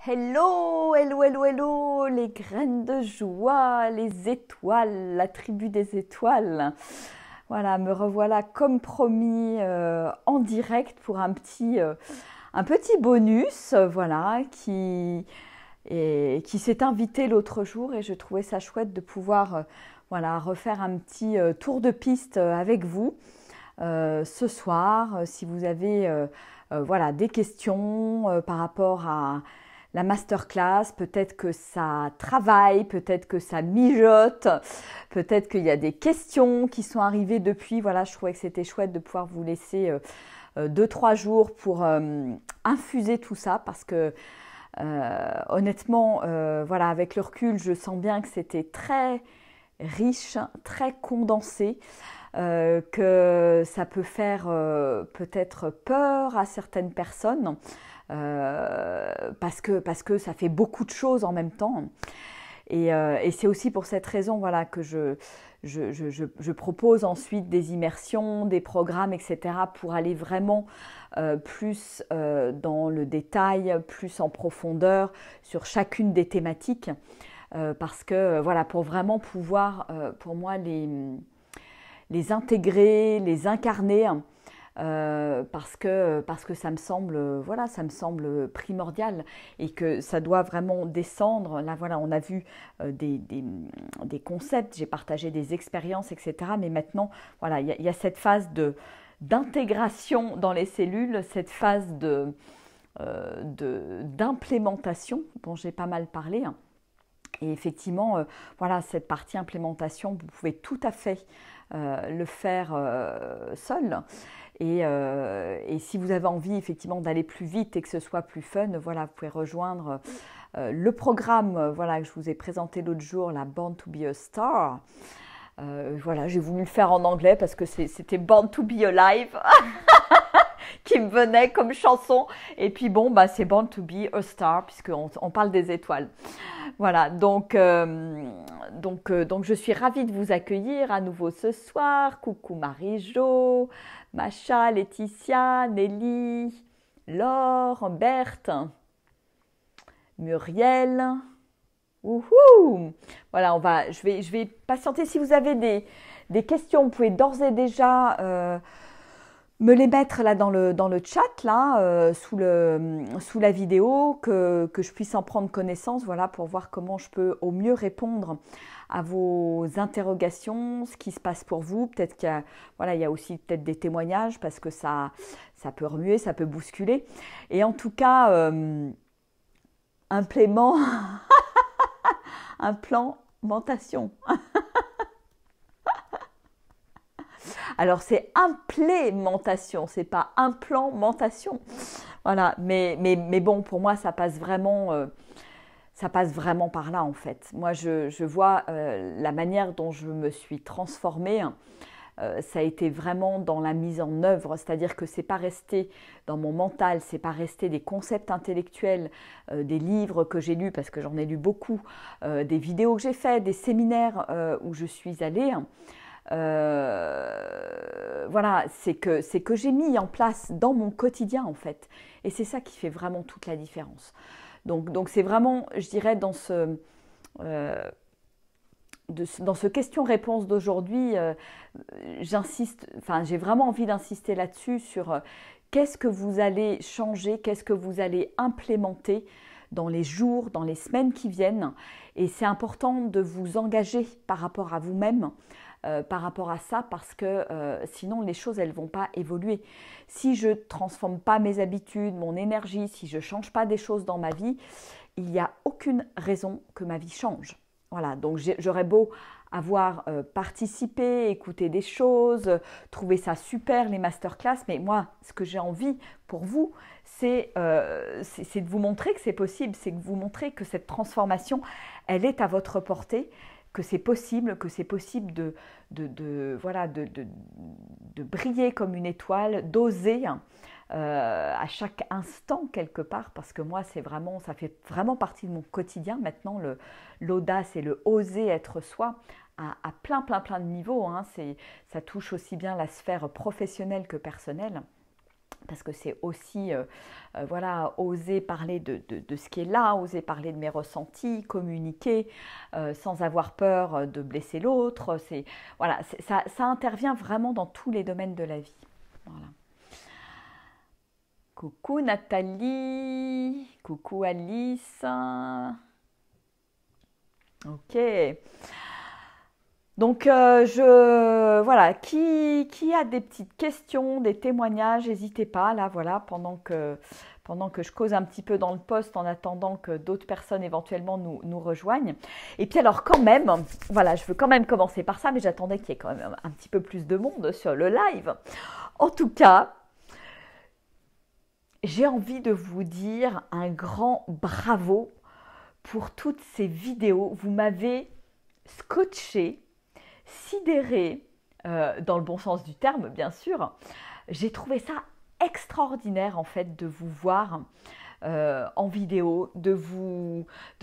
Hello, hello, hello, hello, les graines de joie, les étoiles, la tribu des étoiles. Voilà, me revoilà comme promis en direct pour un petit bonus, voilà, qui s'est invité l'autre jour et je trouvais ça chouette de pouvoir voilà, refaire un petit tour de piste avec vous ce soir. Si vous avez voilà, des questions par rapport à la masterclass, peut-être que ça travaille, peut-être que ça mijote, peut-être qu'il y a des questions qui sont arrivées depuis. Voilà, je trouvais que c'était chouette de pouvoir vous laisser 2-3 jours pour infuser tout ça parce que honnêtement, voilà, avec le recul, je sens bien que c'était très riche, très condensé. Que ça peut faire peut-être peur à certaines personnes parce que ça fait beaucoup de choses en même temps. Et c'est aussi pour cette raison voilà, que je propose ensuite des immersions, des programmes, etc. pour aller vraiment plus dans le détail, plus en profondeur sur chacune des thématiques. Parce que voilà, pour vraiment pouvoir, pour moi, les intégrer, les incarner, parce que ça me semble, voilà, ça me semble primordial et que ça doit vraiment descendre. Là, voilà, on a vu des concepts, j'ai partagé des expériences, etc. Mais maintenant, voilà, il y a cette phase d'intégration dans les cellules, cette phase d'implémentation dont j'ai pas mal parlé. Et effectivement, voilà, cette partie implémentation, vous pouvez tout à fait le faire seul. Et si vous avez envie effectivement d'aller plus vite et que ce soit plus fun, voilà, vous pouvez rejoindre le programme voilà, que je vous ai présenté l'autre jour, la Born to be a Star. Voilà, j'ai voulu le faire en anglais parce que c'était Born to be alive qui me venait comme chanson. Et puis bon, bah, c'est Born to be a Star puisqu'on parle des étoiles. Voilà, donc je suis ravie de vous accueillir à nouveau ce soir. Coucou Marie-Jo, Macha, Laetitia, Nelly, Laure, Berthe, Muriel. Wouhou! Voilà, je vais patienter. Si vous avez des questions, vous pouvez d'ores et déjà me les mettre là dans le chat, là, sous la vidéo, que je puisse en prendre connaissance, voilà, pour voir comment je peux au mieux répondre à vos interrogations, ce qui se passe pour vous. Peut-être voilà, il y a aussi peut-être des témoignages parce que ça peut remuer, ça peut bousculer. Et en tout cas, implément, implémentation. Alors c'est implémentation, c'est pas implantation. Voilà, mais bon, pour moi, ça passe vraiment par là en fait. Moi, je vois la manière dont je me suis transformée. Ça a été vraiment dans la mise en œuvre, c'est-à-dire que c'est pas resté dans mon mental, c'est pas resté des concepts intellectuels, des livres que j'ai lus parce que j'en ai lu beaucoup, des vidéos que j'ai fait, des séminaires où je suis allée. Voilà, c'est que j'ai mis en place dans mon quotidien en fait. Et c'est ça qui fait vraiment toute la différence. Donc c'est vraiment, je dirais, dans ce question-réponse d'aujourd'hui, j'ai vraiment envie d'insister là-dessus sur qu'est-ce que vous allez changer, qu'est-ce que vous allez implémenter dans les jours, dans les semaines qui viennent. Et c'est important de vous engager par rapport à vous-même, par rapport à ça, parce que sinon les choses elles ne vont pas évoluer. Si je ne transforme pas mes habitudes, mon énergie, si je ne change pas des choses dans ma vie, il n'y a aucune raison que ma vie change. Voilà, donc j'aurais beau avoir participé, écouté des choses, trouver ça super les masterclass, mais moi ce que j'ai envie pour vous, c'est de vous montrer que c'est possible, c'est de vous montrer que cette transformation, elle est à votre portée, que c'est possible voilà, de briller comme une étoile, d'oser à chaque instant quelque part, parce que moi ça fait vraiment partie de mon quotidien maintenant, l'audace et le oser être soi à plein de niveaux, hein. Ça touche aussi bien la sphère professionnelle que personnelle, parce que c'est aussi voilà, oser parler de ce qui est là, oser parler de mes ressentis, communiquer sans avoir peur de blesser l'autre. Voilà, ça intervient vraiment dans tous les domaines de la vie. Voilà. Coucou Nathalie, coucou Alice. Ok. Donc, voilà, qui a des petites questions, des témoignages, n'hésitez pas, là, voilà, pendant que je cause un petit peu dans le post, en attendant que d'autres personnes éventuellement nous rejoignent. Et puis alors, quand même, voilà, je veux quand même commencer par ça, mais j'attendais qu'il y ait quand même un petit peu plus de monde sur le live. En tout cas, j'ai envie de vous dire un grand bravo pour toutes ces vidéos. Vous m'avez scotché, sidéré, dans le bon sens du terme, bien sûr. J'ai trouvé ça extraordinaire, en fait, de vous voir en vidéo, de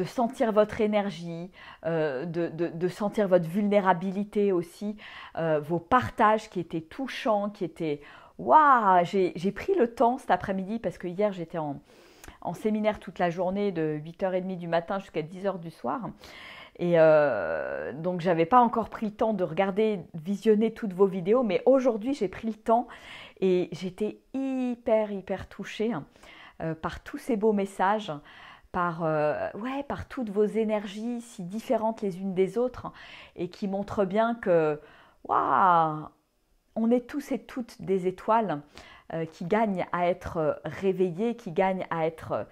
sentir votre énergie, de sentir votre vulnérabilité aussi, vos partages qui étaient touchants, qui étaient... Waouh, j'ai pris le temps cet après-midi parce que hier j'étais en séminaire toute la journée de 8h30 du matin jusqu'à 10h du soir. Et donc, j'avais pas encore pris le temps de regarder, visionner toutes vos vidéos, mais aujourd'hui, j'ai pris le temps et j'étais hyper touchée par tous ces beaux messages, par toutes vos énergies si différentes les unes des autres et qui montrent bien que, waouh, on est tous et toutes des étoiles qui gagnent à être réveillées, qui gagnent à être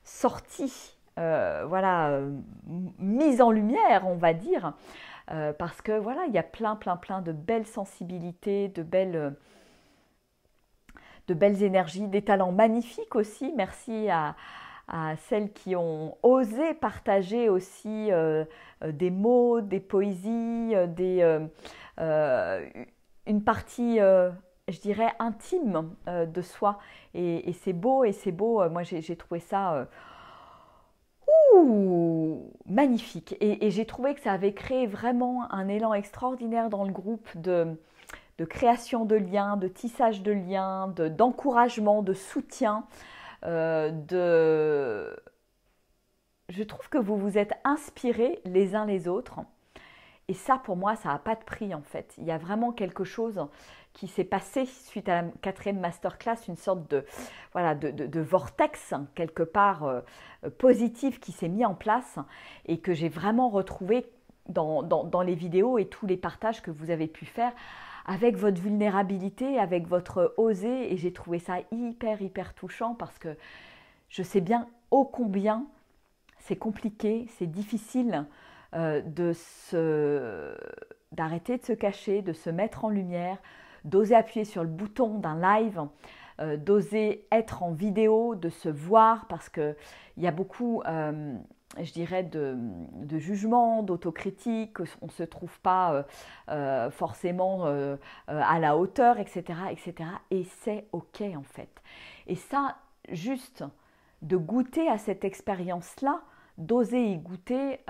sorties. Voilà, mise en lumière, on va dire, parce que voilà, il y a plein de belles sensibilités, de belles énergies, des talents magnifiques aussi. Merci à celles qui ont osé partager aussi des mots, des poésies, une partie, je dirais, intime de soi. Et c'est beau, moi j'ai trouvé ça... magnifique. Et j'ai trouvé que ça avait créé vraiment un élan extraordinaire dans le groupe de création de liens, de tissage de liens, d'encouragement, de soutien. Je trouve que vous vous êtes inspirés les uns les autres. Et ça, pour moi, ça n'a pas de prix en fait. Il y a vraiment quelque chose qui s'est passé suite à la 4e masterclass, une sorte de vortex quelque part positif qui s'est mis en place et que j'ai vraiment retrouvé dans les vidéos et tous les partages que vous avez pu faire avec votre vulnérabilité, avec votre osé. Et j'ai trouvé ça hyper touchant parce que je sais bien ô combien c'est compliqué, c'est difficile d'arrêter de se cacher, de se mettre en lumière, d'oser appuyer sur le bouton d'un live, d'oser être en vidéo, de se voir, parce qu'il y a beaucoup, je dirais, de jugement, d'autocritique, on ne se trouve pas forcément à la hauteur, etc. Et c'est OK en fait. Et ça, juste de goûter à cette expérience-là, d'oser y goûter,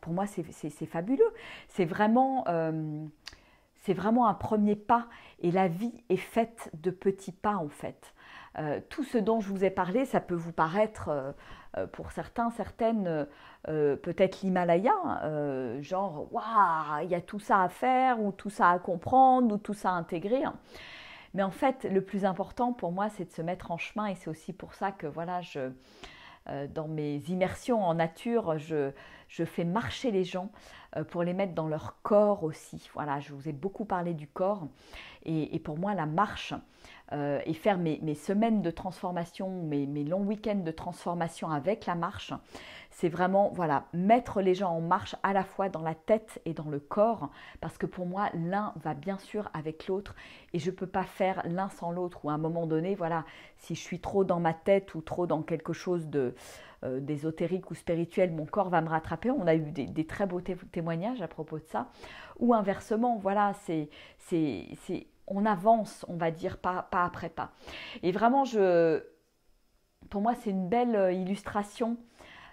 pour moi c'est fabuleux. C'est vraiment un premier pas et la vie est faite de petits pas en fait. Tout ce dont je vous ai parlé, ça peut vous paraître pour certains, certaines, peut-être l'Himalaya, genre waouh, il y a tout ça à faire ou tout ça à comprendre ou tout ça à intégrer. Mais en fait, le plus important pour moi, c'est de se mettre en chemin et c'est aussi pour ça que voilà, dans mes immersions en nature, je fais marcher les gens pour les mettre dans leur corps aussi. Voilà, je vous ai beaucoup parlé du corps et pour moi la marche et faire mes semaines de transformation, mes longs week-ends de transformation avec la marche, c'est vraiment voilà, mettre les gens en marche à la fois dans la tête et dans le corps, parce que pour moi l'un va bien sûr avec l'autre et je ne peux pas faire l'un sans l'autre, ou à un moment donné, voilà, si je suis trop dans ma tête ou trop dans quelque chose d'ésotérique ou spirituel, mon corps va me rattraper. On a eu des très beaux témoignages à propos de ça, ou inversement, voilà, on avance, on va dire, pas après pas. Et vraiment, pour moi, c'est une belle illustration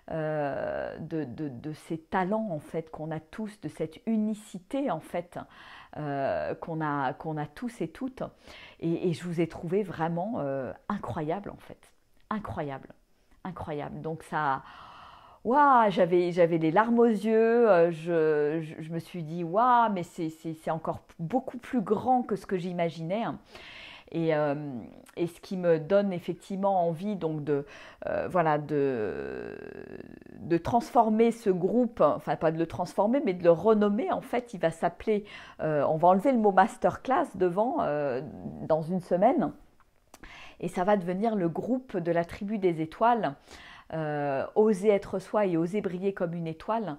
de ces talents en fait qu'on a tous, de cette unicité en fait qu'on a tous et toutes. Et je vous ai trouvé vraiment incroyable en fait, incroyable, incroyable. Donc ça, waouh, j'avais les larmes aux yeux. Je me suis dit waouh, mais c'est encore beaucoup plus grand que ce que j'imaginais. Et, euh, et ce qui me donne effectivement envie donc voilà, de transformer ce groupe, enfin pas de le transformer, mais de le renommer. En fait, il va s'appeler, on va enlever le mot masterclass devant dans une semaine, et ça va devenir le groupe de la tribu des étoiles. Oser être soi et oser briller comme une étoile,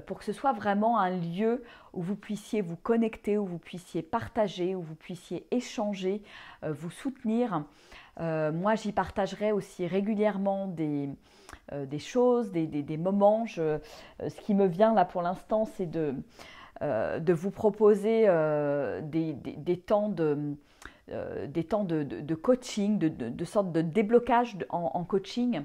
pour que ce soit vraiment un lieu où vous puissiez vous connecter, où vous puissiez partager, où vous puissiez échanger, vous soutenir. Moi, j'y partagerai aussi régulièrement des choses, des moments. Ce qui me vient là pour l'instant, c'est de vous proposer des temps de coaching, de sorte de déblocage en coaching.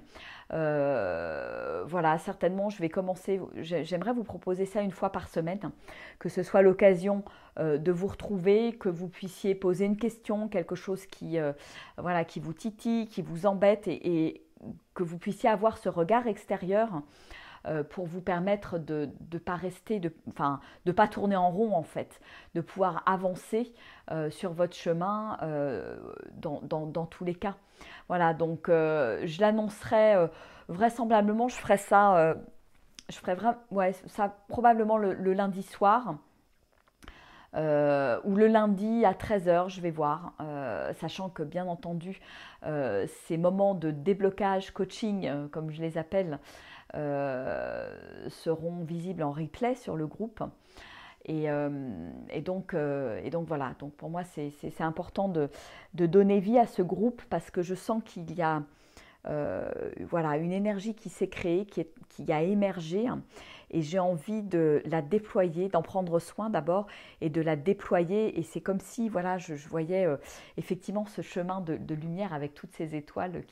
Voilà, certainement, je vais commencer. J'aimerais vous proposer ça une fois par semaine, que ce soit l'occasion de vous retrouver, que vous puissiez poser une question, quelque chose voilà, qui vous titille, qui vous embête, et que vous puissiez avoir ce regard extérieur pour vous permettre de ne pas rester, enfin, de pas tourner en rond en fait, de pouvoir avancer sur votre chemin dans tous les cas. Voilà, donc je l'annoncerai vraisemblablement, je ferai ça, ouais, ça probablement le lundi soir. Ou le lundi à 13h, je vais voir, sachant que bien entendu, ces moments de déblocage, coaching, comme je les appelle, seront visibles en replay sur le groupe. Et donc voilà, donc pour moi c'est important de donner vie à ce groupe, parce que je sens qu'il y a voilà, une énergie qui s'est créée, qui a émergé, et j'ai envie de la déployer, d'en prendre soin d'abord et de la déployer. Et c'est comme si voilà, je voyais effectivement ce chemin de lumière avec toutes ces étoiles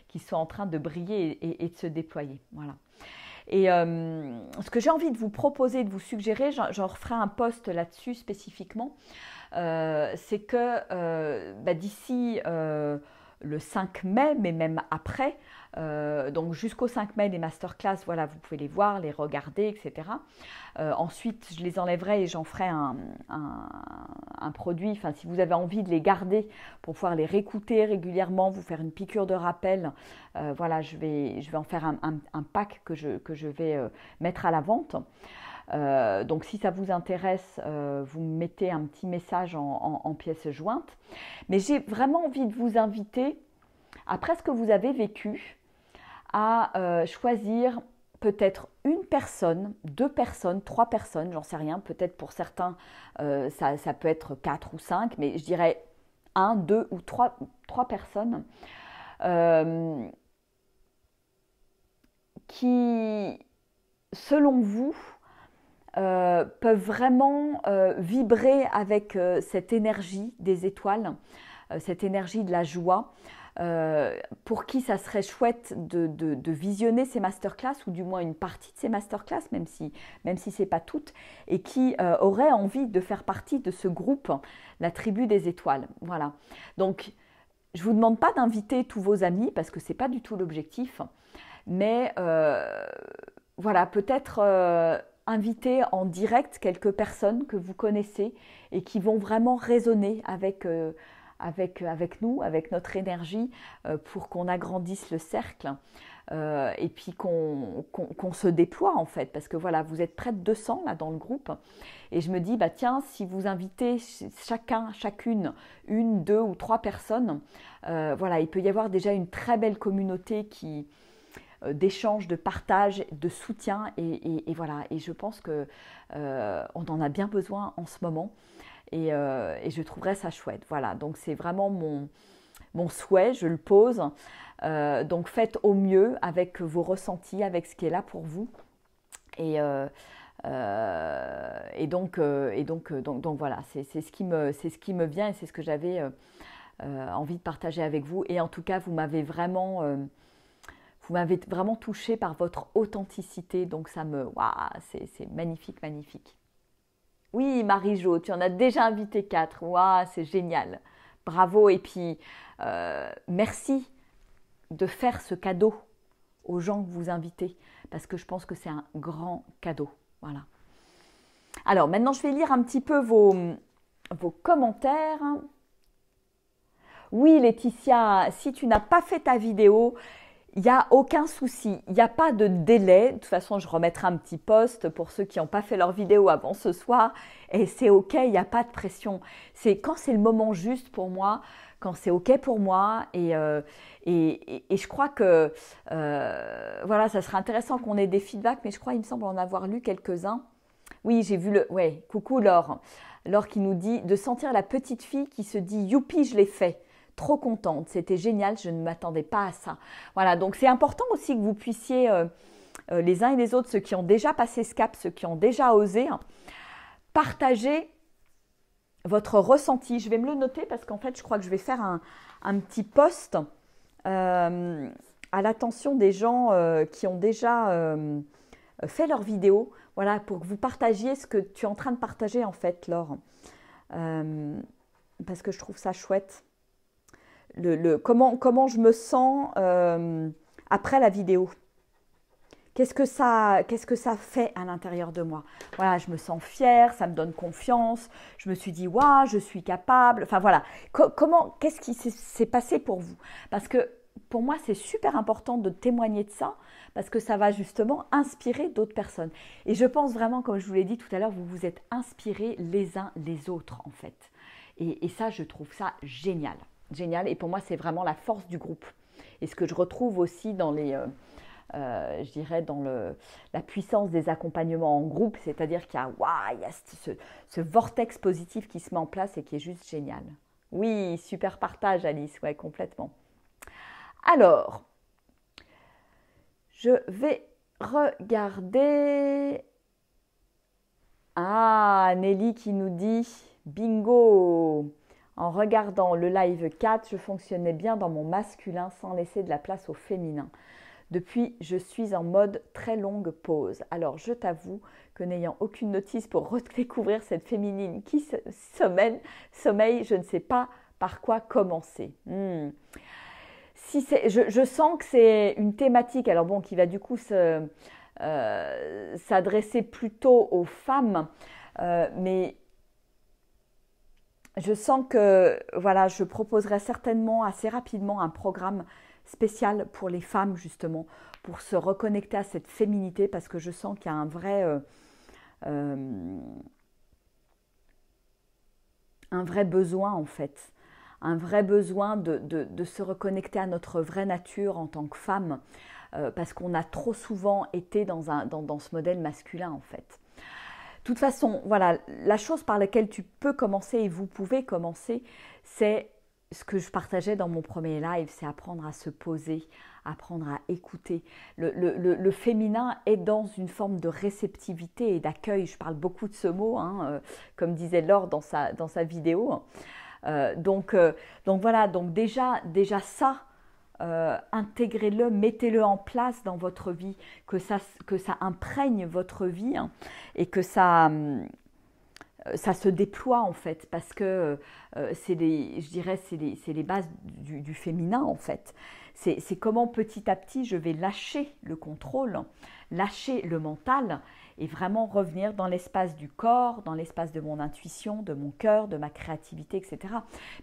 qui sont en train de briller et de se déployer. Voilà. Et ce que j'ai envie de vous proposer, de vous suggérer, j'en referai un post là-dessus spécifiquement, c'est que d'ici le 5 mai, mais même après, donc jusqu'au 5 mai, les masterclass, voilà, vous pouvez les voir, les regarder, etc. Ensuite, je les enlèverai et j'en ferai un produit, enfin si vous avez envie de les garder pour pouvoir les réécouter régulièrement, vous faire une piqûre de rappel, voilà, je vais en faire un pack que je vais mettre à la vente. Donc si ça vous intéresse, vous me mettez un petit message en pièce jointe. Mais j'ai vraiment envie de vous inviter, après ce que vous avez vécu, à choisir peut-être une personne, 2 personnes, 3 personnes, j'en sais rien. Peut-être pour certains, ça peut être 4 ou 5, mais je dirais 1, 2 ou 3 personnes qui, selon vous, peuvent vraiment vibrer avec cette énergie des étoiles, cette énergie de la joie, pour qui ça serait chouette de visionner ces masterclass, ou du moins une partie de ces masterclass, même si ce n'est pas toutes, et qui auraient envie de faire partie de ce groupe, la tribu des étoiles. Voilà. Donc, je ne vous demande pas d'inviter tous vos amis, parce que ce n'est pas du tout l'objectif, mais voilà, peut-être inviter en direct quelques personnes que vous connaissez et qui vont vraiment résonner avec nous, avec notre énergie, pour qu'on agrandisse le cercle, et puis qu'on se déploie en fait, parce que voilà, vous êtes près de 200 là dans le groupe, et je me dis, bah tiens, si vous invitez chacune, 1, 2 ou 3 personnes, voilà, il peut y avoir déjà une très belle communauté d'échange, de partage, de soutien, et voilà, et je pense que on en a bien besoin en ce moment, et je trouverais ça chouette. Voilà, donc c'est vraiment mon souhait, je le pose. Donc faites au mieux avec vos ressentis, avec ce qui est là pour vous, et donc voilà, c'est ce qui me vient, et c'est ce que j'avais envie de partager avec vous. Et en tout cas, vous m'avez vraiment vous m'avez vraiment touchée par votre authenticité. Donc ça me... Waouh, c'est magnifique, magnifique. Oui, Marie-Jo, tu en as déjà invité 4. Waouh, c'est génial. Bravo. Et puis, merci de faire ce cadeau aux gens que vous invitez. Parce que je pense que c'est un grand cadeau. Voilà. Alors, maintenant, je vais lire un petit peu vos commentaires. Oui, Laetitia, si tu n'as pas fait ta vidéo, il n'y a aucun souci. Il n'y a pas de délai. De toute façon, je remettrai un petit post pour ceux qui n'ont pas fait leur vidéo avant ce soir. Et c'est OK, il n'y a pas de pression. C'est quand c'est le moment juste pour moi, quand c'est OK pour moi. Et je crois que voilà, ça serait intéressant qu'on ait des feedbacks, mais je crois, il me semble en avoir lu quelques-uns. Oui, j'ai vu le... Ouais, coucou Laure. Laure qui nous dit de sentir la petite fille qui se dit « Youpi, je l'ai fait ». Trop contente, c'était génial, je ne m'attendais pas à ça. Voilà, donc c'est important aussi que vous puissiez, les uns et les autres, ceux qui ont déjà passé ce cap, ceux qui ont déjà osé, partager votre ressenti. Je vais me le noter parce qu'en fait, je crois que je vais faire un petit post à l'attention des gens qui ont déjà fait leur vidéo. Voilà, pour que vous partagiez ce que tu es en train de partager en fait, Laure. Parce que je trouve ça chouette. Comment je me sens après la vidéo. Qu'est-ce que ça fait à l'intérieur de moi? Voilà, je me sens fière, ça me donne confiance. Je me suis dit, waouh, je suis capable. Enfin voilà, qu'est-ce qui s'est passé pour vous? Parce que pour moi, c'est super important de témoigner de ça parce que ça va justement inspirer d'autres personnes. Et je pense vraiment, comme je vous l'ai dit tout à l'heure, vous vous êtes inspirés les uns les autres en fait. Et ça, je trouve ça génial. Génial. Et pour moi, c'est vraiment la force du groupe. Et ce que je retrouve aussi dans les... je dirais dans la puissance des accompagnements en groupe, c'est-à-dire qu'il y a, waouh, il y a ce vortex positif qui se met en place et qui est juste génial. Oui, super partage Alice, ouais, complètement. Alors, je vais regarder. Ah, Nelly qui nous dit bingo. En regardant le live 4, je fonctionnais bien dans mon masculin sans laisser de la place au féminin. Depuis, je suis en mode très longue pause. Alors, je t'avoue que n'ayant aucune notice pour redécouvrir cette féminine qui sommeille, je ne sais pas par quoi commencer. Je sens que c'est une thématique, alors bon, qui va du coup s'adresser plutôt aux femmes, mais je sens que voilà, je proposerai certainement assez rapidement un programme spécial pour les femmes justement, pour se reconnecter à cette féminité parce que je sens qu'il y a un vrai besoin en fait, un vrai besoin de se reconnecter à notre vraie nature en tant que femme parce qu'on a trop souvent été dans ce modèle masculin en fait. De toute façon, voilà, la chose par laquelle tu peux commencer et vous pouvez commencer, c'est ce que je partageais dans mon premier live, c'est apprendre à se poser, apprendre à écouter. Le féminin est dans une forme de réceptivité et d'accueil. Je parle beaucoup de ce mot, comme disait Laure dans sa vidéo. Donc voilà, donc déjà ça, intégrez-le, mettez-le en place dans votre vie, que ça imprègne votre vie et que ça se déploie en fait, parce que c'est les bases du féminin en fait. C'est comment petit à petit je vais lâcher le contrôle, lâcher le mental et vraiment revenir dans l'espace du corps, dans l'espace de mon intuition, de mon cœur, de ma créativité, etc.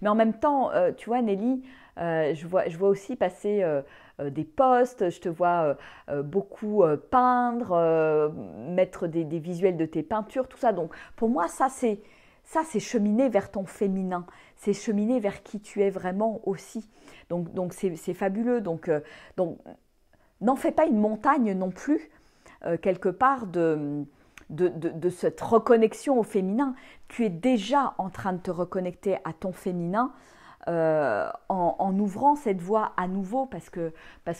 Mais en même temps, tu vois Nelly, je vois aussi passer des posts, je te vois beaucoup peindre, mettre des visuels de tes peintures, tout ça. Donc pour moi, ça c'est cheminer vers ton féminin, c'est cheminer vers qui tu es vraiment aussi. Donc c'est fabuleux. Donc n'en fais pas une montagne non plus, quelque part de cette reconnexion au féminin. Tu es déjà en train de te reconnecter à ton féminin en ouvrant cette voie à nouveau parce que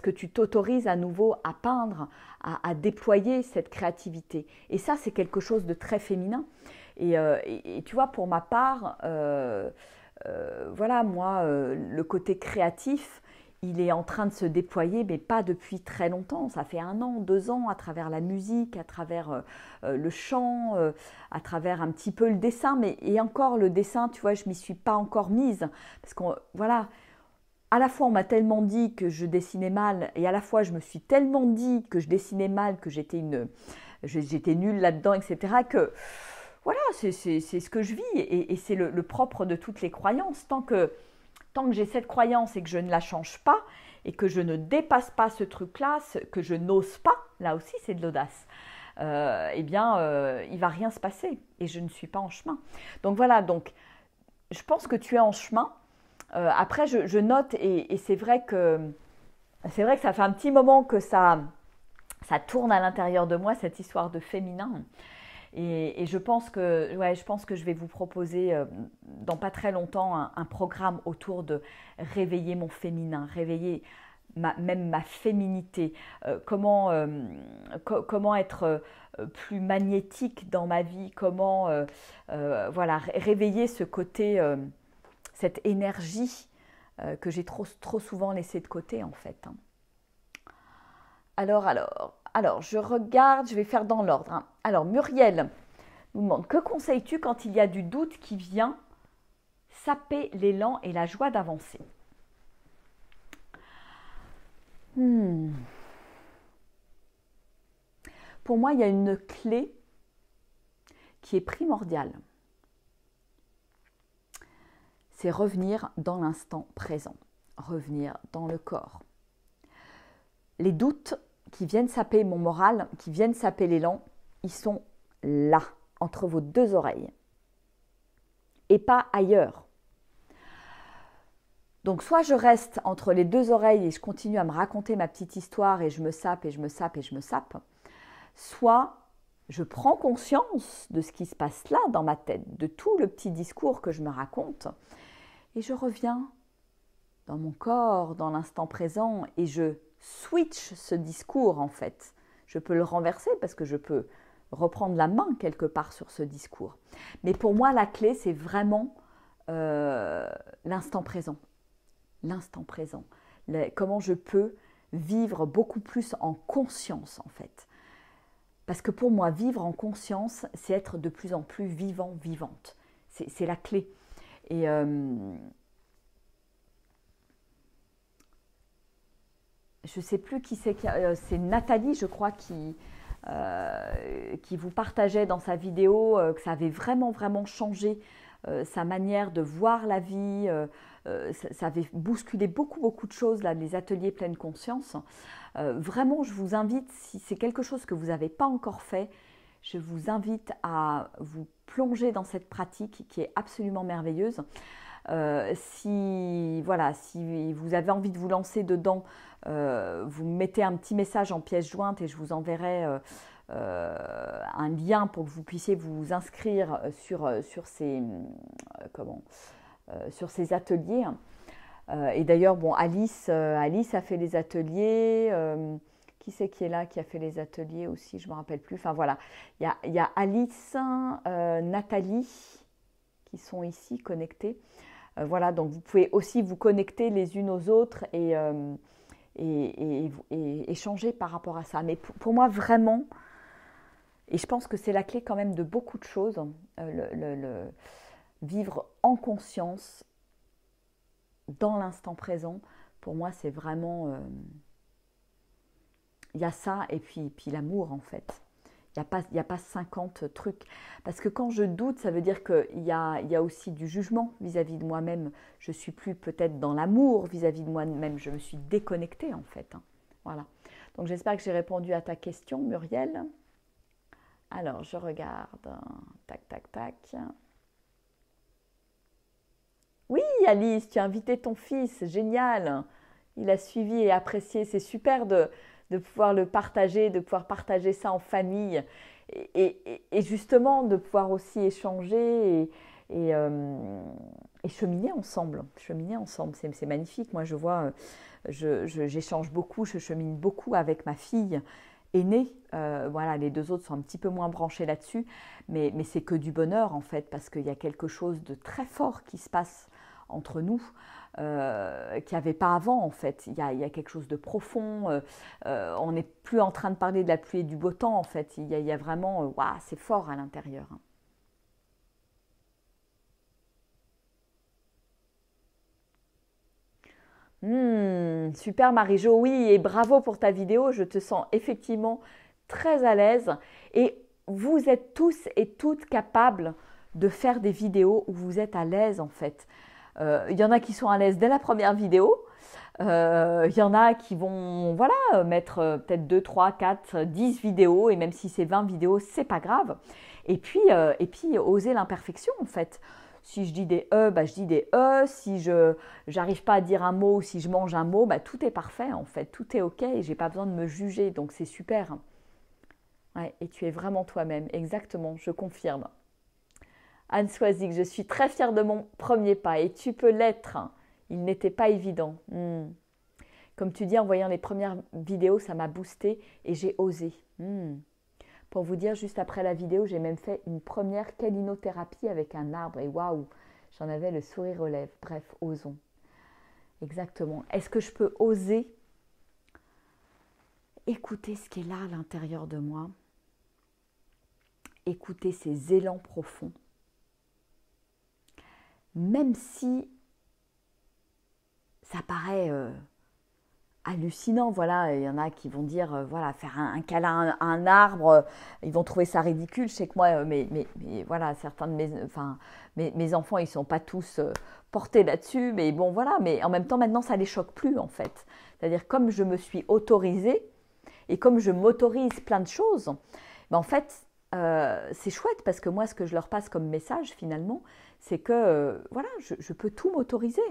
tu t'autorises à nouveau à peindre, à déployer cette créativité. Et ça, c'est quelque chose de très féminin. Et tu vois, pour ma part, voilà, moi, le côté créatif, il est en train de se déployer, mais pas depuis très longtemps. Ça fait 1 an, 2 ans, à travers la musique, à travers le chant, à travers un petit peu le dessin. Et encore, le dessin, tu vois, je m'y suis pas encore mise. Parce que, voilà, à la fois, on m'a tellement dit que je dessinais mal, et à la fois, je me suis tellement dit que je dessinais mal, que j'étais nulle là-dedans, etc., que, voilà, c'est ce que je vis. Et c'est le propre de toutes les croyances. Tant que j'ai cette croyance et que je ne la change pas et que je ne dépasse pas ce truc-là, que je n'ose pas, là aussi c'est de l'audace, eh bien il ne va rien se passer et je ne suis pas en chemin. Donc voilà, donc je pense que tu es en chemin. Après je note et c'est vrai que ça fait un petit moment que ça tourne à l'intérieur de moi, cette histoire de féminin. Et je pense que je vais vous proposer dans pas très longtemps un programme autour de réveiller mon féminin, réveiller même ma féminité, comment être plus magnétique dans ma vie, comment voilà, réveiller ce côté, cette énergie que j'ai trop souvent laissée de côté en fait. Alors, je regarde, je vais faire dans l'ordre. Hein. Alors, Muriel nous demande, que conseilles-tu quand il y a du doute qui vient saper l'élan et la joie d'avancer? Pour moi, il y a une clé qui est primordiale. C'est revenir dans l'instant présent, revenir dans le corps. Les doutes qui viennent saper mon moral, qui viennent saper l'élan, ils sont là, entre vos 2 oreilles. Et pas ailleurs. Donc soit je reste entre les 2 oreilles et je continue à me raconter ma petite histoire et je me sape et je me sape et je me sape, soit je prends conscience de ce qui se passe là dans ma tête, de tout le petit discours que je me raconte, et je reviens dans mon corps, dans l'instant présent, et je switch ce discours en fait. Je peux le renverser parce que je peux reprendre la main quelque part sur ce discours. Mais pour moi, la clé, c'est vraiment l'instant présent. L'instant présent. Comment je peux vivre beaucoup plus en conscience en fait. Parce que pour moi, vivre en conscience, c'est être de plus en plus vivant, vivante. C'est la clé. Et je ne sais plus qui c'est, c'est Nathalie, je crois, qui vous partageait dans sa vidéo que ça avait vraiment, vraiment changé sa manière de voir la vie. Ça avait bousculé beaucoup, beaucoup de choses, là, les ateliers pleine conscience. Vraiment, je vous invite, si c'est quelque chose que vous n'avez pas encore fait, je vous invite à vous plonger dans cette pratique qui est absolument merveilleuse. Si vous avez envie de vous lancer dedans, vous mettez un petit message en pièce jointe et je vous enverrai un lien pour que vous puissiez vous inscrire sur ces ateliers. Et d'ailleurs, bon, Alice a fait les ateliers. Qui c'est qui est là, qui a fait les ateliers aussi? Je ne me rappelle plus. Enfin voilà, il y a Alice, Nathalie qui sont ici connectées. Voilà, donc vous pouvez aussi vous connecter les unes aux autres et échanger par rapport à ça. Mais pour moi, vraiment, et je pense que c'est la clé quand même de beaucoup de choses, vivre en conscience, dans l'instant présent, pour moi, c'est vraiment... il y a ça et puis l'amour, en fait. Il n'y a pas 50 trucs. Parce que quand je doute, ça veut dire qu'il y a aussi du jugement vis-à-vis de moi-même. Je ne suis plus peut-être dans l'amour vis-à-vis de moi-même. Je me suis déconnectée, en fait. Voilà. Donc, j'espère que j'ai répondu à ta question, Muriel. Alors, je regarde. Tac, tac, tac. Oui, Alice, tu as invité ton fils. Génial. Il a suivi et apprécié. C'est super de pouvoir le partager, de pouvoir partager ça en famille et justement de pouvoir aussi échanger et cheminer ensemble. C'est magnifique. Moi, je vois, j'échange beaucoup, je chemine beaucoup avec ma fille aînée. Voilà, les 2 autres sont un petit peu moins branchés là-dessus, mais c'est que du bonheur en fait, parce qu'il y a quelque chose de très fort qui se passe entre nous. qu'il n'y avait pas avant en fait. Il y a quelque chose de profond. On n'est plus en train de parler de la pluie et du beau temps en fait. Il y a vraiment, waouh, c'est fort à l'intérieur. Super Marie-Jo, oui, et bravo pour ta vidéo. Je te sens effectivement très à l'aise. Et vous êtes tous et toutes capables de faire des vidéos où vous êtes à l'aise en fait. Il y en a qui sont à l'aise dès la première vidéo. Il y en a qui vont voilà, mettre peut-être 2, 3, 4, 10 vidéos. Et même si c'est 20 vidéos, c'est pas grave. Et puis oser l'imperfection en fait. Si je dis des E, bah, je dis des E. Si je n'arrive pas à dire un mot ou si je mange un mot, bah, tout est parfait en fait. Tout est OK et je n'ai pas besoin de me juger. Donc c'est super. Ouais, et tu es vraiment toi-même. Exactement, je confirme. Anne Soisic, je suis très fière de mon premier pas et tu peux l'être. Il n'était pas évident. Comme tu dis, en voyant les premières vidéos, ça m'a boosté et j'ai osé. Pour vous dire, juste après la vidéo, j'ai même fait une première calinothérapie avec un arbre et waouh, j'en avais le sourire aux lèvres. Bref, osons. Exactement. Est-ce que je peux oser écouter ce qui est là à l'intérieur de moi? Écouter ces élans profonds. Même si ça paraît hallucinant, voilà, il y en a qui vont dire, voilà, faire un câlin à un arbre, ils vont trouver ça ridicule. Je sais que moi, mais voilà, certains de mes enfants, ils ne sont pas tous portés là-dessus, mais bon, voilà, mais en même temps, maintenant, ça ne les choque plus, en fait. C'est-à-dire, comme je me suis autorisée, et comme je m'autorise plein de choses, ben, en fait, c'est chouette, parce que moi, ce que je leur passe comme message, finalement, c'est que, voilà, je peux tout m'autoriser.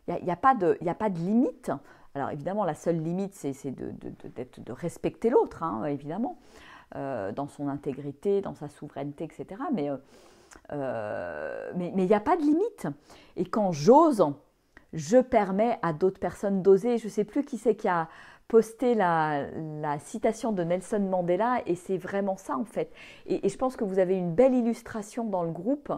Il n'y a pas de limite. Alors évidemment, la seule limite, c'est de respecter l'autre, hein, évidemment, dans son intégrité, dans sa souveraineté, etc. Mais il n'y a pas de limite. Et quand j'ose, je permets à d'autres personnes d'oser. Je ne sais plus qui c'est qui a posté la citation de Nelson Mandela, et c'est vraiment ça en fait. Et je pense que vous avez une belle illustration dans le groupe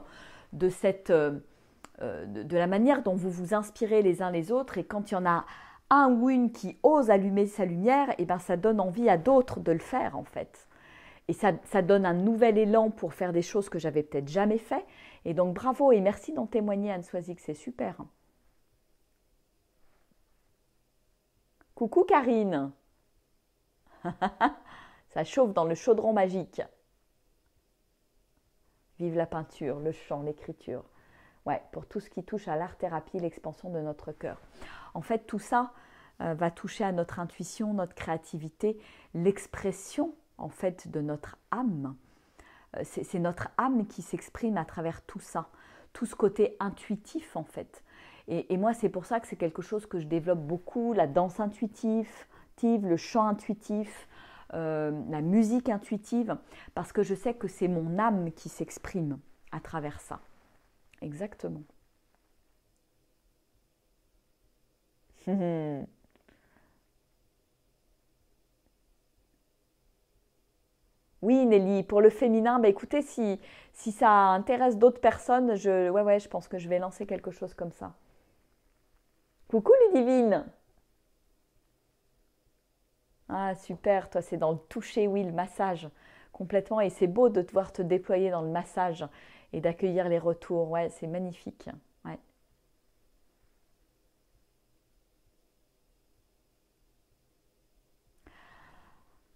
de cette... de la manière dont vous vous inspirez les uns les autres, et quand il y en a un ou une qui ose allumer sa lumière, et ben ça donne envie à d'autres de le faire en fait. Et ça donne un nouvel élan pour faire des choses que j'avais peut-être jamais fait. Et donc bravo et merci d'en témoigner Anne Soisic, c'est super. Coucou Karine. Ça chauffe dans le chaudron magique. Vive la peinture, le chant, l'écriture. Ouais, pour tout ce qui touche à l'art-thérapie, l'expansion de notre cœur. En fait, tout ça va toucher à notre intuition, notre créativité, l'expression en fait de notre âme. C'est notre âme qui s'exprime à travers tout ça, tout ce côté intuitif en fait. Et moi, c'est pour ça que c'est quelque chose que je développe beaucoup, la danse intuitive, le chant intuitif, la musique intuitive, parce que je sais que c'est mon âme qui s'exprime à travers ça. Exactement. Oui, Nelly, pour le féminin, bah écoutez, si ça intéresse d'autres personnes, ouais, je pense que je vais lancer quelque chose comme ça. Coucou Ludivine! Ah, super, toi, c'est dans le toucher, oui, le massage, complètement. Et c'est beau de te voir te déployer dans le massage et d'accueillir les retours. Ouais, c'est magnifique. Ouais.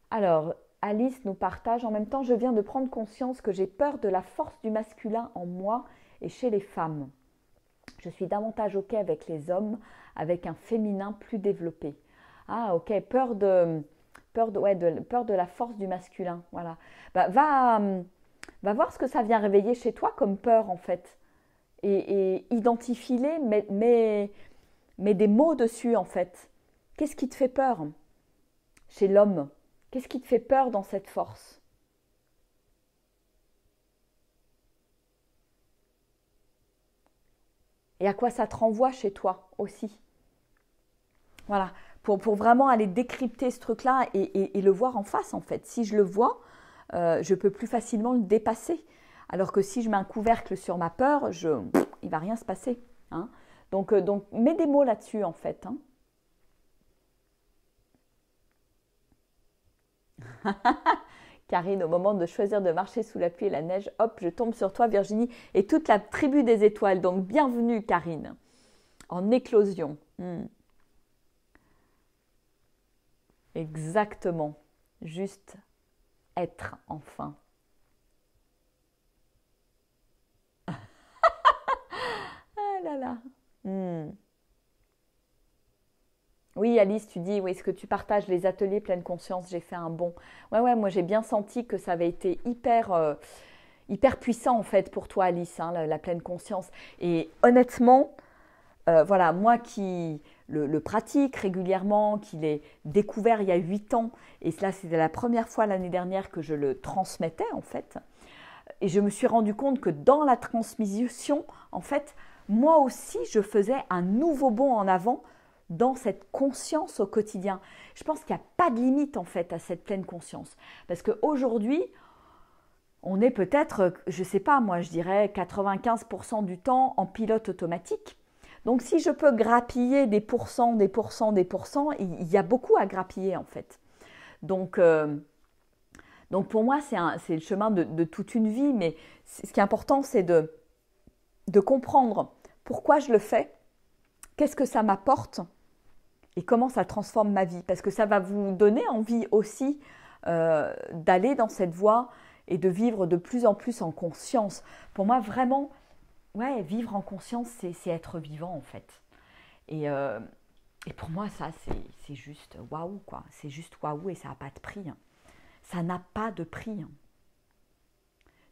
Alors, Alice nous partage, en même temps, je viens de prendre conscience que j'ai peur de la force du masculin en moi et chez les femmes. Je suis davantage OK avec les hommes, avec un féminin plus développé. Ah, OK, peur de la force du masculin. Voilà. Bah, va voir ce que ça vient réveiller chez toi comme peur, en fait. Et identifie-les, mets des mots dessus, en fait. Qu'est-ce qui te fait peur chez l'homme? Qu'est-ce qui te fait peur dans cette force? Et à quoi ça te renvoie chez toi aussi? Voilà, pour vraiment aller décrypter ce truc-là et le voir en face, en fait. Si je le vois, je peux plus facilement le dépasser. Alors que si je mets un couvercle sur ma peur, il ne va rien se passer. Hein. Donc mets des mots là-dessus en fait, hein. Karine, au moment de choisir de marcher sous la pluie et la neige, hop, je tombe sur toi Virginie et toute la tribu des étoiles. Donc bienvenue Karine, en éclosion. Exactement, juste être enfin. Ah là là. Oui, Alice, tu dis, oui, est-ce que tu partages les ateliers pleine conscience? J'ai fait un bond. Ouais, moi j'ai bien senti que ça avait été hyper puissant en fait pour toi, Alice, hein, la pleine conscience. Et honnêtement, voilà, moi qui le pratique régulièrement, qui l'ai découvert il y a 8 ans, et cela c'était la première fois l'année dernière que je le transmettais en fait, et je me suis rendu compte que dans la transmission, en fait, moi aussi je faisais un nouveau bond en avant dans cette conscience au quotidien. Je pense qu'il n'y a pas de limite en fait à cette pleine conscience. Parce qu'aujourd'hui, on est peut-être, je ne sais pas, moi je dirais 95% du temps en pilote automatique. Donc si je peux grappiller des pourcents, il y a beaucoup à grappiller en fait. Donc pour moi, c'est le chemin de toute une vie, mais ce qui est important, c'est de comprendre pourquoi je le fais, qu'est-ce que ça m'apporte et comment ça transforme ma vie. Parce que ça va vous donner envie aussi d'aller dans cette voie et de vivre de plus en plus en conscience. Pour moi, vraiment, ouais, vivre en conscience, c'est être vivant en fait. Et pour moi, ça, c'est juste waouh, quoi. C'est juste waouh et ça n'a pas de prix. Hein. Ça n'a pas de prix. Hein.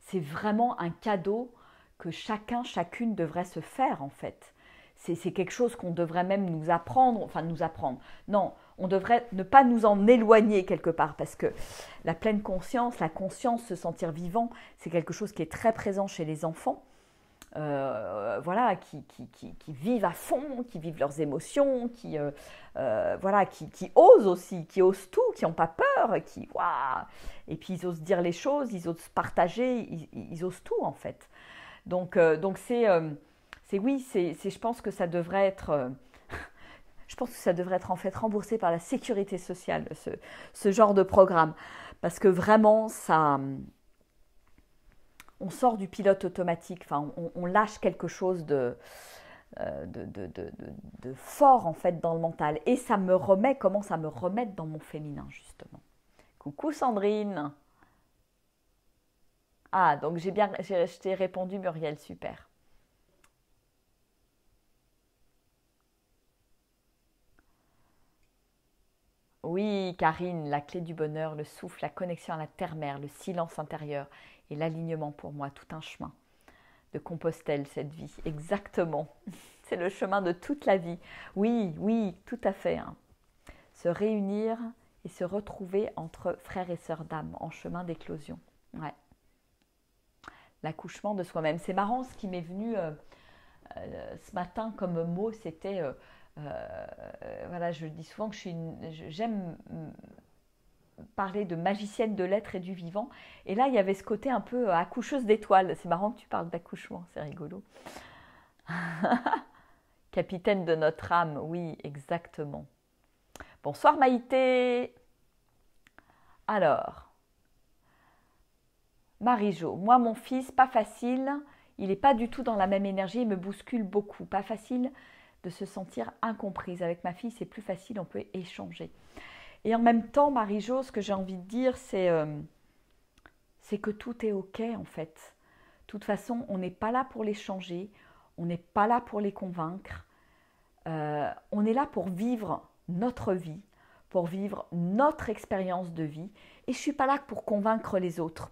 C'est vraiment un cadeau que chacun, chacune devrait se faire en fait. C'est quelque chose qu'on devrait même nous apprendre, enfin nous apprendre. Non, on devrait ne pas nous en éloigner quelque part parce que la pleine conscience, la conscience, se sentir vivant, c'est quelque chose qui est très présent chez les enfants. Voilà, qui vivent à fond, qui vivent leurs émotions, qui osent aussi, qui osent tout, qui n'ont pas peur, waouh, et puis ils osent dire les choses, ils osent partager, ils osent tout en fait. Donc je pense que ça devrait être, je pense que ça devrait être en fait remboursé par la sécurité sociale, ce genre de programme, parce que vraiment ça. On sort du pilote automatique, enfin, on lâche quelque chose de fort en fait dans le mental. Et ça commence à me remettre dans mon féminin justement. Coucou Sandrine. Ah, donc je t'ai répondu Muriel, super. Oui, Karine, la clé du bonheur, le souffle, la connexion à la terre-mère, le silence intérieur et l'alignement pour moi, tout un chemin de Compostelle, cette vie. Exactement. C'est le chemin de toute la vie. Oui, tout à fait. Hein. Se réunir et se retrouver entre frères et sœurs d'âme en chemin d'éclosion. Ouais. L'accouchement de soi-même. C'est marrant, ce qui m'est venu ce matin comme mot, c'était... voilà, je dis souvent que j'aime parler de magicienne de l'être et du vivant. Et là, il y avait ce côté un peu accoucheuse d'étoiles. C'est marrant que tu parles d'accouchement, c'est rigolo. Capitaine de notre âme, oui, exactement. Bonsoir Maïté. Alors, Marie-Jo, moi mon fils, pas facile, il n'est pas du tout dans la même énergie, il me bouscule beaucoup. Pas facile de se sentir incomprise. Avec ma fille, c'est plus facile, on peut échanger. Et en même temps, Marie-Jo, ce que j'ai envie de dire, c'est que tout est OK en fait. De toute façon, on n'est pas là pour les changer, on n'est pas là pour les convaincre. On est là pour vivre notre vie, pour vivre notre expérience de vie. Et je ne suis pas là pour convaincre les autres.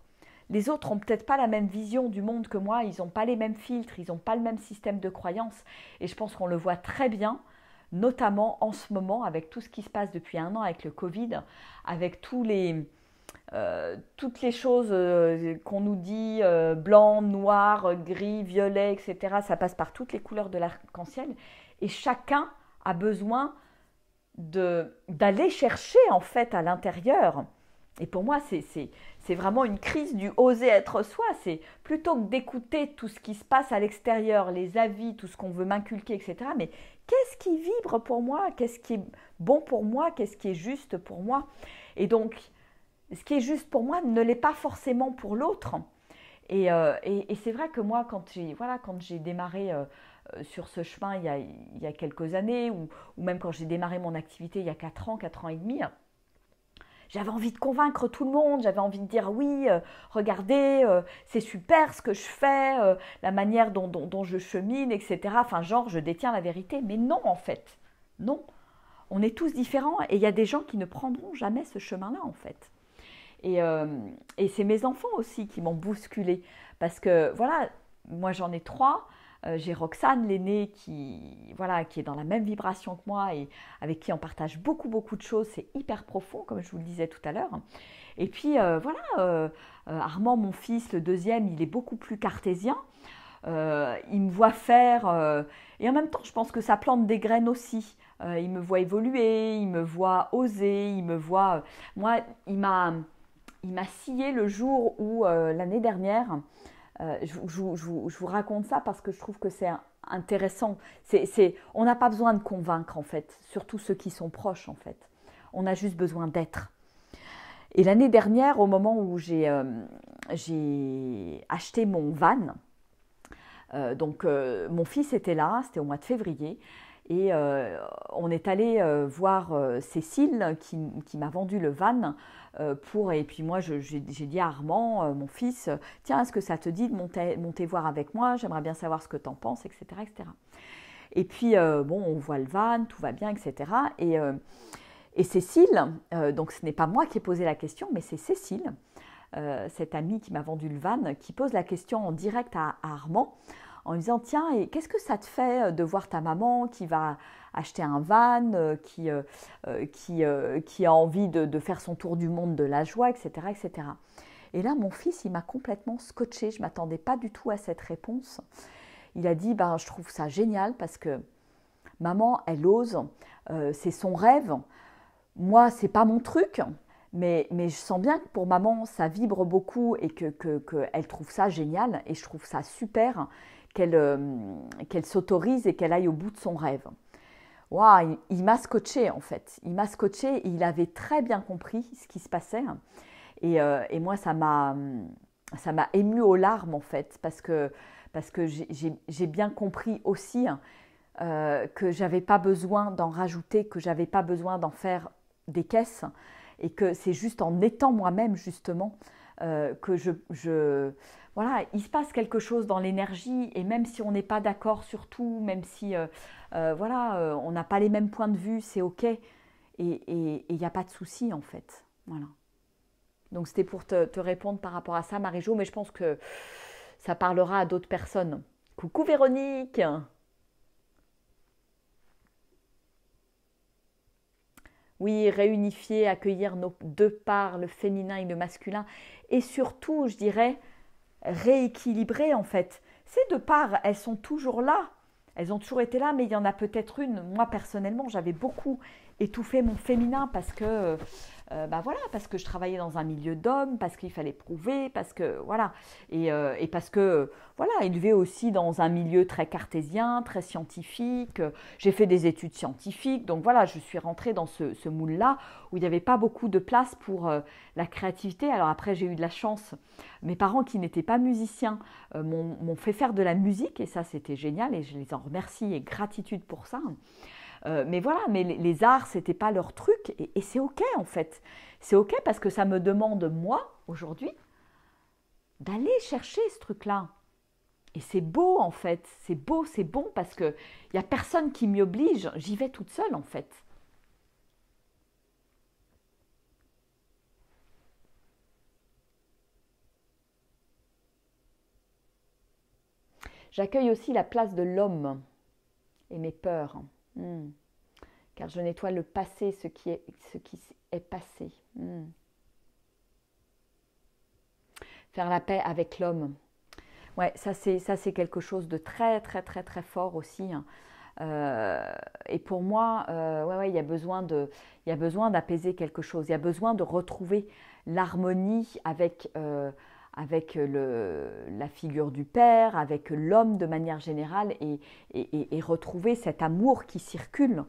Les autres n'ont peut-être pas la même vision du monde que moi, ils n'ont pas les mêmes filtres, ils n'ont pas le même système de croyances. Et je pense qu'on le voit très bien, notamment en ce moment avec tout ce qui se passe depuis 1 an avec le Covid, avec toutes les choses qu'on nous dit, blanc, noir, gris, violet, etc. Ça passe par toutes les couleurs de l'arc-en-ciel. Et chacun a besoin d'aller chercher en fait à l'intérieur Et pour moi, c'est vraiment une crise du oser être soi. C'est plutôt que d'écouter tout ce qui se passe à l'extérieur, les avis, tout ce qu'on veut m'inculquer, etc. Mais qu'est-ce qui vibre pour moi? Qu'est-ce qui est bon pour moi? Qu'est-ce qui est juste pour moi? Et donc, ce qui est juste pour moi ne l'est pas forcément pour l'autre. Et c'est vrai que moi, quand j'ai démarré sur ce chemin il y a quelques années, ou même quand j'ai démarré mon activité il y a 4 ans et demi, j'avais envie de convaincre tout le monde, j'avais envie de dire oui, regardez, c'est super ce que je fais, la manière dont je chemine, etc. Enfin, genre, je détiens la vérité. Mais non, en fait, non. On est tous différents et il y a des gens qui ne prendront jamais ce chemin-là, en fait. Et c'est mes enfants aussi qui m'ont bousculée. Parce que, voilà, moi j'en ai 3. J'ai Roxane, l'aînée, qui est dans la même vibration que moi et avec qui on partage beaucoup, beaucoup de choses. C'est hyper profond, comme je vous le disais tout à l'heure. Et puis, Armand, mon fils, le deuxième, il est beaucoup plus cartésien. Il me voit faire, et en même temps, je pense que ça plante des graines aussi. Il me voit évoluer, il me voit oser, il me voit... moi, il m'a scié le jour où, l'année dernière, je vous raconte ça parce que je trouve que c'est intéressant. On n'a pas besoin de convaincre, en fait, surtout ceux qui sont proches, en fait. On a juste besoin d'être. Et l'année dernière, au moment où j'ai acheté mon van, mon fils était là, c'était au mois de février, et on est allé voir Cécile qui m'a vendu le van et puis moi j'ai dit à Armand, mon fils, tiens, est-ce que ça te dit de monter voir avec moi, j'aimerais bien savoir ce que tu en penses, etc., etc. Et puis on voit le van, tout va bien, etc. Et Cécile, donc ce n'est pas moi qui ai posé la question, mais c'est Cécile, cette amie qui m'a vendu le van, qui pose la question en direct à Armand, en lui disant, tiens, et qu'est-ce que ça te fait de voir ta maman qui va acheter un van, qui a envie de faire son tour du monde de la joie, etc., etc. Et là, mon fils, il m'a complètement scotché. Je ne m'attendais pas du tout à cette réponse. Il a dit, je trouve ça génial parce que maman, elle ose, c'est son rêve. Moi, c'est pas mon truc, mais je sens bien que pour maman, ça vibre beaucoup et qu'elle trouve ça génial. Et je trouve ça super qu'elle s'autorise et qu'elle aille au bout de son rêve. Waouh, il m'a scotché en fait. Il m'a scotché et il avait très bien compris ce qui se passait. Et moi, ça m'a ému aux larmes en fait, parce que j'ai bien compris aussi que j'avais pas besoin d'en rajouter, que j'avais pas besoin d'en faire des caisses, et que c'est juste en étant moi-même justement que voilà, il se passe quelque chose dans l'énergie, et même si on n'est pas d'accord sur tout, même si on n'a pas les mêmes points de vue, c'est ok, et il n'y a pas de souci en fait. Voilà. Donc c'était pour te répondre par rapport à ça, Marie-Jo, mais je pense que ça parlera à d'autres personnes. Coucou Véronique. Oui, réunifier, accueillir nos deux parts, le féminin et le masculin, et surtout, je dirais, rééquilibrer en fait. Ces deux parts, elles sont toujours là, elles ont toujours été là, mais il y en a peut-être une. Moi personnellement, j'avais beaucoup étouffé mon féminin parce que je travaillais dans un milieu d'hommes, parce qu'il fallait prouver, parce que voilà, et parce que voilà, élevé aussi dans un milieu très cartésien, très scientifique. J'ai fait des études scientifiques, donc voilà, je suis rentrée dans ce moule-là où il n'y avait pas beaucoup de place pour la créativité. Alors après, j'ai eu de la chance. Mes parents qui n'étaient pas musiciens m'ont fait faire de la musique, et ça c'était génial, et je les en remercie et gratitude pour ça. Mais voilà, mais les arts, c'était pas leur truc, et c'est ok en fait. C'est ok parce que ça me demande, moi, aujourd'hui, d'aller chercher ce truc-là. Et c'est beau en fait, c'est beau, c'est bon, parce qu'il n'y a personne qui m'y oblige, j'y vais toute seule en fait. J'accueille aussi la place de l'homme et mes peurs. Car je nettoie le passé, ce qui est passé. Faire la paix avec l'homme. Ouais, ça c'est quelque chose de très très très très fort aussi. Et pour moi, ouais, il y a besoin d'apaiser quelque chose. Il y a besoin de retrouver l'harmonie avec la figure du père, avec l'homme de manière générale, et retrouver cet amour qui circule,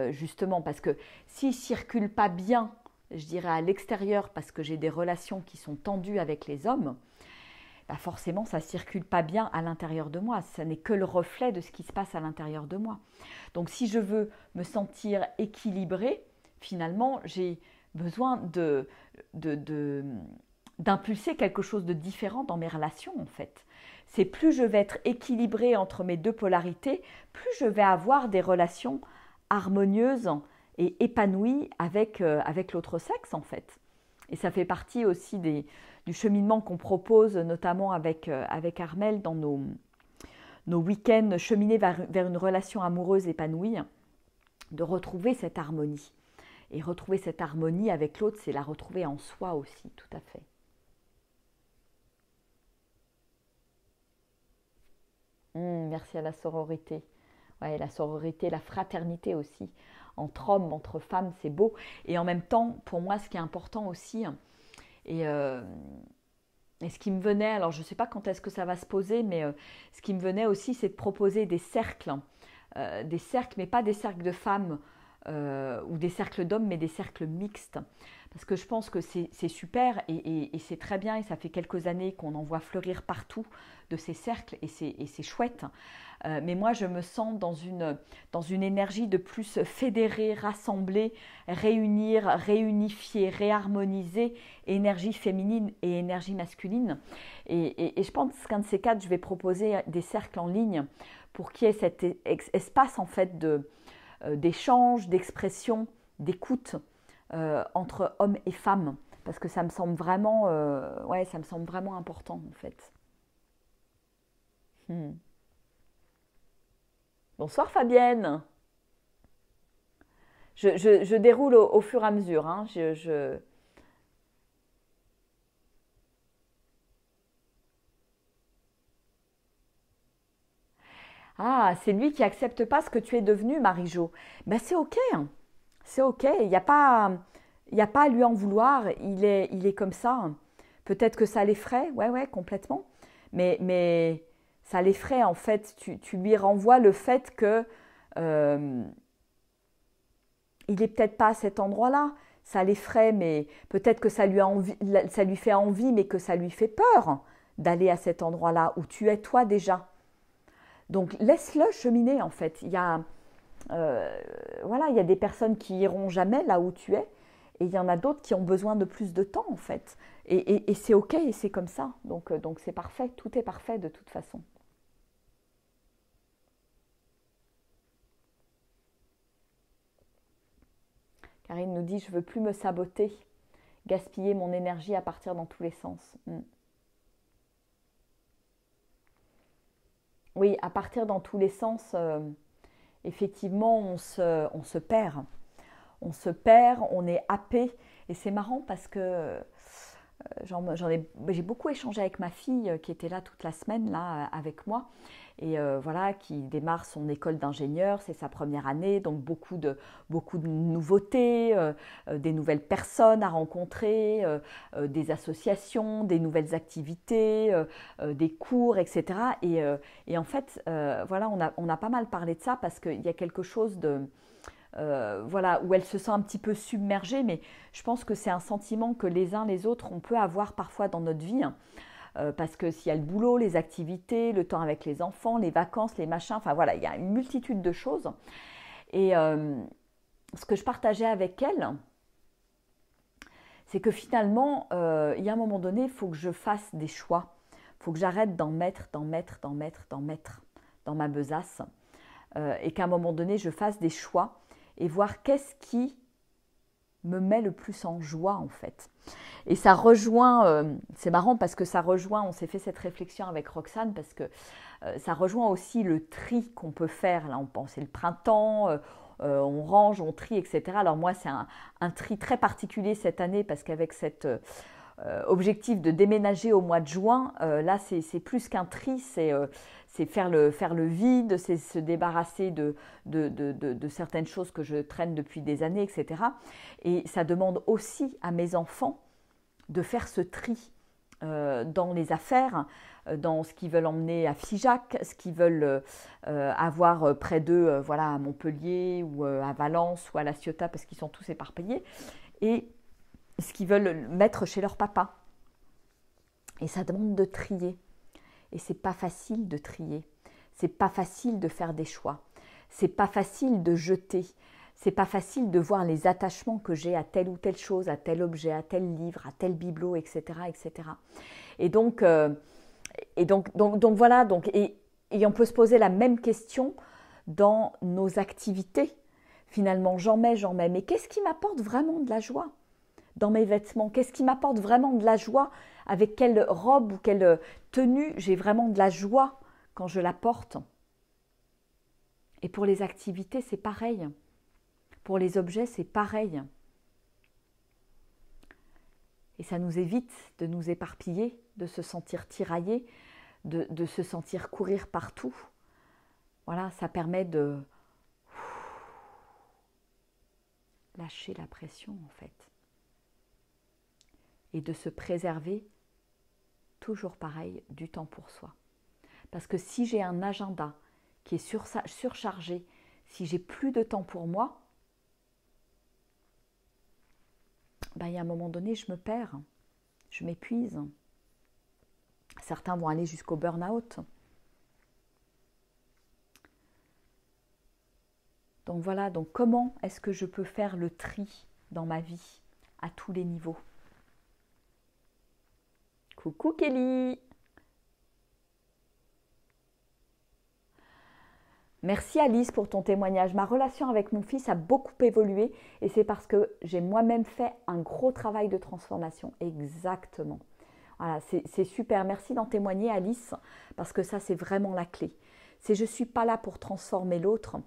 justement. Parce que s'il ne circule pas bien, je dirais à l'extérieur, parce que j'ai des relations qui sont tendues avec les hommes, bah forcément ça ne circule pas bien à l'intérieur de moi. Ça n'est que le reflet de ce qui se passe à l'intérieur de moi. Donc si je veux me sentir équilibrée, finalement j'ai besoin d'impulser quelque chose de différent dans mes relations en fait. C'est plus je vais être équilibrée entre mes deux polarités, plus je vais avoir des relations harmonieuses et épanouies avec l'autre sexe en fait. Et ça fait partie aussi du cheminement qu'on propose, notamment avec Armel dans nos week-ends, cheminer vers une relation amoureuse épanouie, de retrouver cette harmonie. Et retrouver cette harmonie avec l'autre, c'est la retrouver en soi aussi, tout à fait. Merci à la sororité. Ouais, la sororité, la fraternité aussi, entre hommes, entre femmes, c'est beau. Et en même temps, pour moi, ce qui est important aussi, et, euh, et ce qui me venait, alors je ne sais pas quand est-ce que ça va se poser, mais ce qui me venait aussi, c'est de proposer des cercles, mais pas des cercles de femmes ou des cercles d'hommes, mais des cercles mixtes. Parce que je pense que c'est super et c'est très bien, et ça fait quelques années qu'on en voit fleurir partout de ces cercles, et c'est chouette. Mais moi, je me sens dans une énergie de plus fédérer, rassembler, réunir, réunifier, réharmoniser énergie féminine et énergie masculine. Et je pense qu'un de ces quatre, je vais proposer des cercles en ligne pour qu'il y ait cet espace en fait d'échange, d'expression, d'écoute entre hommes et femmes. Parce que ça me semble vraiment, ouais, ça me semble vraiment important en fait. Hmm. Bonsoir Fabienne. Je déroule au fur et à mesure, hein. Ah, c'est lui qui accepte pas ce que tu es devenu, Marie-Jo. Ben c'est ok, hein. C'est ok. Il y a pas à lui en vouloir. Il est comme ça. Peut-être que ça l'effraie, ouais, ouais, complètement. Mais ça l'effraie en fait. Tu lui renvoies le fait que euh, il est peut-être pas à cet endroit-là. Ça l'effraie, mais peut-être que ça lui fait envie, mais que ça lui fait peur d'aller à cet endroit-là où tu es toi déjà. Donc laisse-le cheminer en fait. Euh, voilà, il y a des personnes qui iront jamais là où tu es, et il y en a d'autres qui ont besoin de plus de temps en fait. Et c'est ok, et c'est comme ça. Donc c'est parfait, tout est parfait de toute façon. Karine nous dit, je veux plus me saboter, gaspiller mon énergie à partir dans tous les sens. Oui, à partir dans tous les sens, effectivement, on se perd. On se perd, on est happé. Et c'est marrant parce que j'ai beaucoup échangé avec ma fille qui était là toute la semaine là avec moi, et voilà, qui démarre son école d'ingénieur, c'est sa première année, donc beaucoup de nouveautés, des nouvelles personnes à rencontrer, des associations, des nouvelles activités, des cours, etc. Et en fait, voilà, on a pas mal parlé de ça parce qu'il y a quelque chose de voilà, où elle se sent un petit peu submergée, mais je pense que c'est un sentiment que les uns les autres, on peut avoir parfois dans notre vie, hein, parce que s'il y a le boulot, les activités, le temps avec les enfants, les vacances, les machins, enfin voilà, il y a une multitude de choses. Et ce que je partageais avec elle, c'est que finalement, il y a un moment donné, il faut que je fasse des choix. Il faut que j'arrête d'en mettre dans ma besace, et qu'à un moment donné, je fasse des choix et voir qu'est-ce qui me met le plus en joie en fait. Et ça rejoint, c'est marrant parce que ça rejoint, on s'est fait cette réflexion avec Roxane, parce que ça rejoint aussi le tri qu'on peut faire. Là, on pense, c'est le printemps, on range, on trie, etc. Alors moi, c'est un tri très particulier cette année, parce qu'avec objectif de déménager au mois de juin, là c'est plus qu'un tri, c'est faire le vide, c'est se débarrasser de certaines choses que je traîne depuis des années, etc. Et ça demande aussi à mes enfants de faire ce tri dans les affaires, dans ce qu'ils veulent emmener à Figeac, ce qu'ils veulent avoir près d'eux, voilà, à Montpellier ou à Valence ou à La Ciotat, parce qu'ils sont tous éparpillés, et ce qu'ils veulent mettre chez leur papa. Et ça demande de trier. Et c'est pas facile de trier. C'est pas facile de faire des choix. C'est pas facile de jeter. C'est pas facile de voir les attachements que j'ai à telle ou telle chose, à tel objet, à tel livre, à tel bibelot, etc., etc. Et donc voilà. Et on peut se poser la même question dans nos activités. Finalement, j'en mets. Mais qu'est-ce qui m'apporte vraiment de la joie dans mes vêtements? Qu'est-ce qui m'apporte vraiment de la joie? Avec quelle robe ou quelle tenue j'ai vraiment de la joie quand je la porte? Et pour les activités, c'est pareil. Pour les objets, c'est pareil. Et ça nous évite de nous éparpiller, de se sentir tiraillés, de se sentir courir partout. Voilà, ça permet de lâcher la pression en fait. Et de se préserver, toujours pareil, du temps pour soi. Parce que si j'ai un agenda qui est surchargé, si j'ai plus de temps pour moi, il y a un moment donné, je me perds, je m'épuise. Certains vont aller jusqu'au burn-out. Donc voilà, donc comment est-ce que je peux faire le tri dans ma vie à tous les niveaux? Coucou Kelly! Merci Alice pour ton témoignage. Ma relation avec mon fils a beaucoup évolué et c'est parce que j'ai moi-même fait un gros travail de transformation. Exactement. Voilà, c'est super. Merci d'en témoigner Alice parce que ça c'est vraiment la clé. Je ne suis pas là pour transformer l'autre,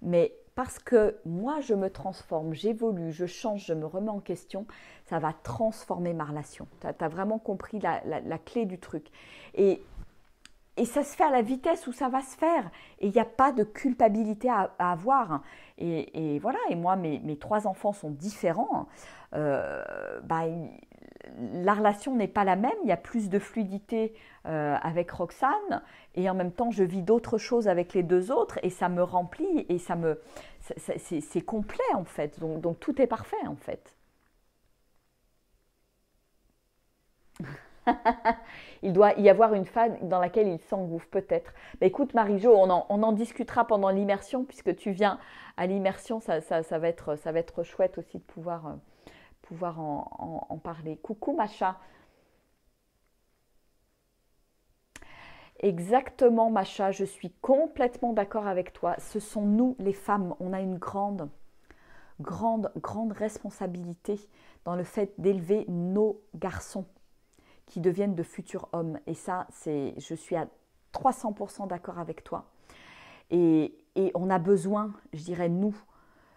mais parce que moi je me transforme, j'évolue, je change, je me remets en question, ça va transformer ma relation. Tu as vraiment compris la clé du truc. Et ça se fait à la vitesse où ça va se faire. Et il n'y a pas de culpabilité à avoir. Et voilà, et moi, mes 3 enfants sont différents. La relation n'est pas la même. Il y a plus de fluidité avec Roxane. Et en même temps, je vis d'autres choses avec les 2 autres. Et ça me remplit. Et c'est complet, en fait. Donc tout est parfait, en fait. Il doit y avoir une phase dans laquelle il s'engouffre peut-être. Mais écoute Marie-Jo, on en discutera pendant l'immersion puisque tu viens à l'immersion, ça va être chouette aussi de pouvoir en parler. Coucou Macha. Exactement Macha, je suis complètement d'accord avec toi. Ce sont nous les femmes, on a une grande responsabilité dans le fait d'élever nos garçons qui deviennent de futurs hommes. Et ça, je suis à 300% d'accord avec toi. Et on a besoin, je dirais, nous,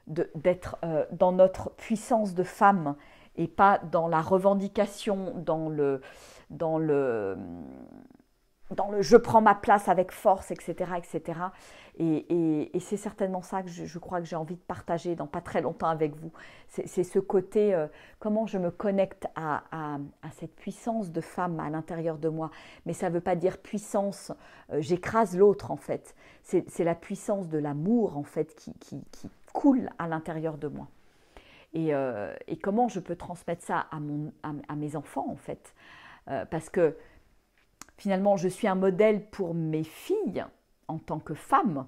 d'être dans notre puissance de femme et pas dans la revendication, dans le je prends ma place avec force, etc. etc. Et c'est certainement ça que je crois que j'ai envie de partager dans pas très longtemps avec vous. C'est ce côté, comment je me connecte à cette puissance de femme à l'intérieur de moi. Mais ça ne veut pas dire puissance, j'écrase l'autre en fait. C'est la puissance de l'amour en fait qui coule à l'intérieur de moi. Et comment je peux transmettre ça à mes enfants en fait. Parce que finalement, je suis un modèle pour mes filles en tant que femme,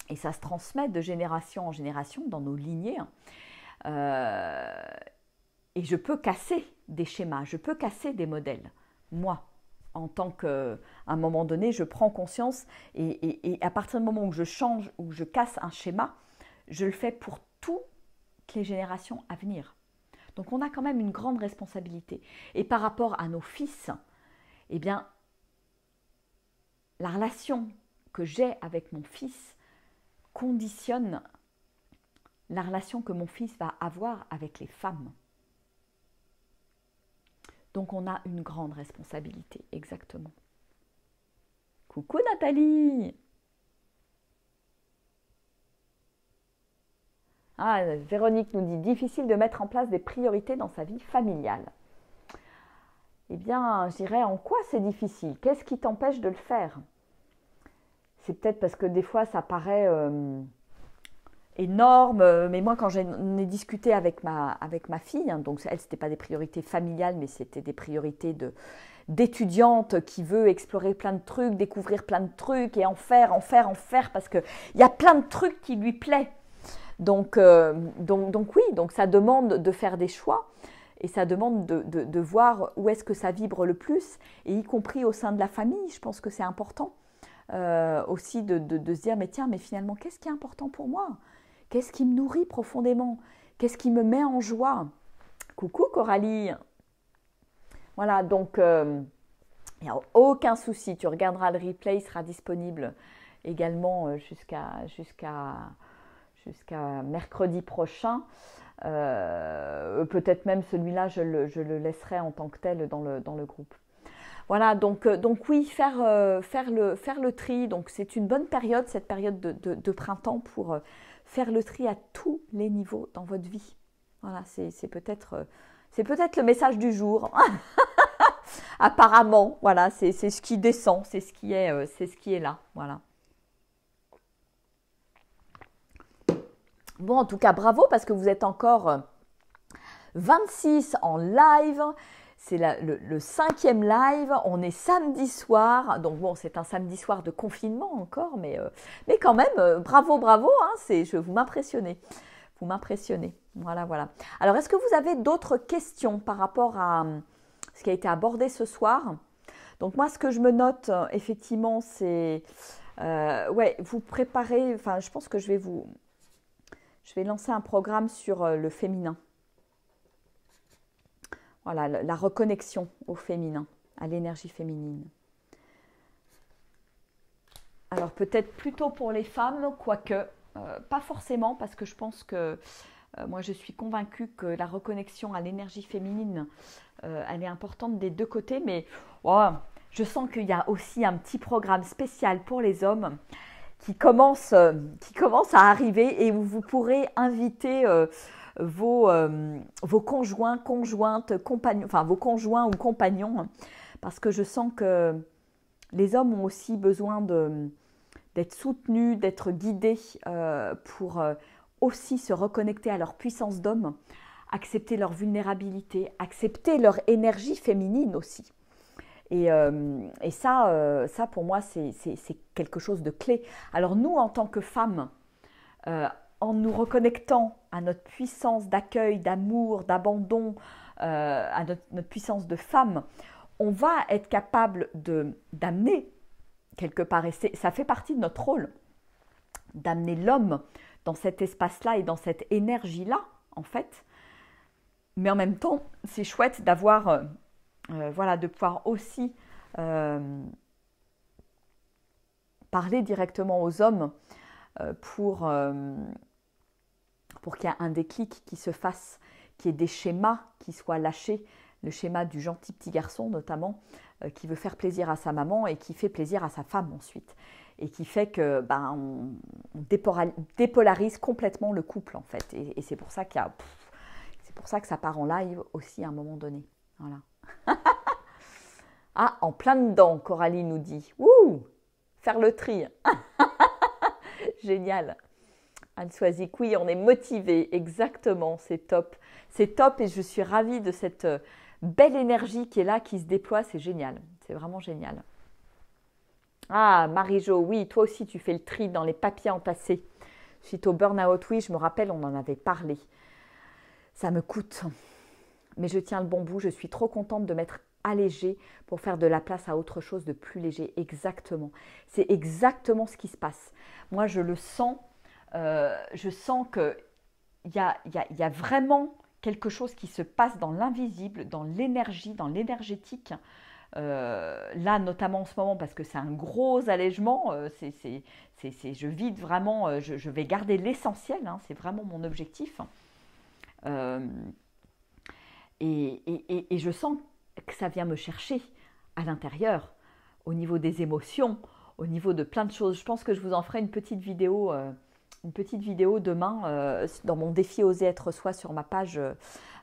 et ça se transmet de génération en génération dans nos lignées. Et je peux casser des schémas, je peux casser des modèles. Moi, en tant qu'à un moment donné, je prends conscience et à partir du moment où je change, où je casse un schéma, je le fais pour toutes les générations à venir. Donc on a quand même une grande responsabilité. Et par rapport à nos fils, eh bien, la relation que j'ai avec mon fils conditionne la relation que mon fils va avoir avec les femmes. Donc on a une grande responsabilité, exactement. Coucou Nathalie! Ah, Véronique nous dit, difficile de mettre en place des priorités dans sa vie familiale. Eh bien, je dirais, en quoi c'est difficile? Qu'est-ce qui t'empêche de le faire? C'est peut-être parce que des fois, ça paraît énorme, mais moi, quand j'en ai discuté avec ma fille, hein, donc elle, ce n'était pas des priorités familiales, mais c'était des priorités d'étudiante qui veut explorer plein de trucs, découvrir plein de trucs et en faire, parce qu'il y a plein de trucs qui lui plaisent. Donc oui, donc ça demande de faire des choix et ça demande de voir où est-ce que ça vibre le plus, et y compris au sein de la famille. Je pense que c'est important aussi de se dire, mais tiens, mais finalement, qu'est-ce qui est important pour moi? Qu'est-ce qui me nourrit profondément? Qu'est-ce qui me met en joie? Coucou Coralie. Voilà, donc il n'y a aucun souci, tu regarderas le replay, il sera disponible également jusqu'à mercredi prochain. Peut-être même celui-là, je le laisserai en tant que tel dans le groupe. Voilà, donc oui, faire le tri. Donc c'est une bonne période, cette période de printemps, pour faire le tri à tous les niveaux dans votre vie. Voilà, c'est peut-être le message du jour. Apparemment, voilà, c'est ce qui descend, c'est ce qui est là. Voilà. Bon, en tout cas, bravo, parce que vous êtes encore 26 en live. C'est le 5e live. On est samedi soir. Donc bon, c'est un samedi soir de confinement encore, mais quand même, bravo, hein, vous m'impressionnez. Vous m'impressionnez. Voilà. Alors, est-ce que vous avez d'autres questions par rapport à ce qui a été abordé ce soir? Donc moi, ce que je me note, effectivement, c'est... vous préparez... Enfin, je pense que je vais lancer un programme sur le féminin. Voilà, la reconnexion au féminin, à l'énergie féminine. Alors peut-être plutôt pour les femmes, quoique, pas forcément, parce que je pense que moi je suis convaincue que la reconnexion à l'énergie féminine, elle est importante des deux côtés, mais je sens qu'il y a aussi un petit programme spécial pour les hommes qui commence à arriver, et où vous pourrez inviter vos conjoints, conjointes, compagnons, enfin vos conjoints ou compagnons, parce que je sens que les hommes ont aussi besoin d'être soutenus, d'être guidés pour aussi se reconnecter à leur puissance d'homme, accepter leur vulnérabilité, accepter leur énergie féminine aussi. Et ça, pour moi, c'est quelque chose de clé. Alors nous, en tant que femmes, en nous reconnectant à notre puissance d'accueil, d'amour, d'abandon, à notre puissance de femme, on va être capable d'amener quelque part, et ça fait partie de notre rôle, d'amener l'homme dans cet espace-là et dans cette énergie-là, en fait. Mais en même temps, c'est chouette d'avoir... de pouvoir aussi parler directement aux hommes pour qu'il y ait un déclic qui se fasse, qu'il y ait des schémas qui soient lâchés, le schéma du gentil petit garçon notamment, qui veut faire plaisir à sa maman et qui fait plaisir à sa femme ensuite, et qui fait que on dépolarise complètement le couple en fait, et c'est pour ça c'est pour ça que ça part en live aussi à un moment donné. Voilà. Ah, en plein dedans, Coralie nous dit. Ouh, faire le tri. Génial. Anne Soisic, oui, on est motivé, exactement, c'est top. C'est top, et je suis ravie de cette belle énergie qui est là, qui se déploie, c'est génial. C'est vraiment génial. Ah, Marie-Jo, oui, toi aussi tu fais le tri dans les papiers entassés. Suite au burn-out, oui, je me rappelle, on en avait parlé. Ça me coûte. Mais je tiens le bon bout, je suis trop contente de m'être allégée pour faire de la place à autre chose de plus léger. Exactement. C'est exactement ce qui se passe. Moi, je le sens. Je sens qu'il y a vraiment quelque chose qui se passe dans l'invisible, dans l'énergie, dans l'énergétique. Là, notamment en ce moment, parce que c'est un gros allègement. Je vide vraiment. Je vais garder l'essentiel. Hein, c'est vraiment mon objectif. Et je sens ça vient me chercher à l'intérieur, au niveau des émotions, au niveau de plein de choses. Je pense que je vous en ferai une petite vidéo demain dans mon défi Oser être soi sur ma page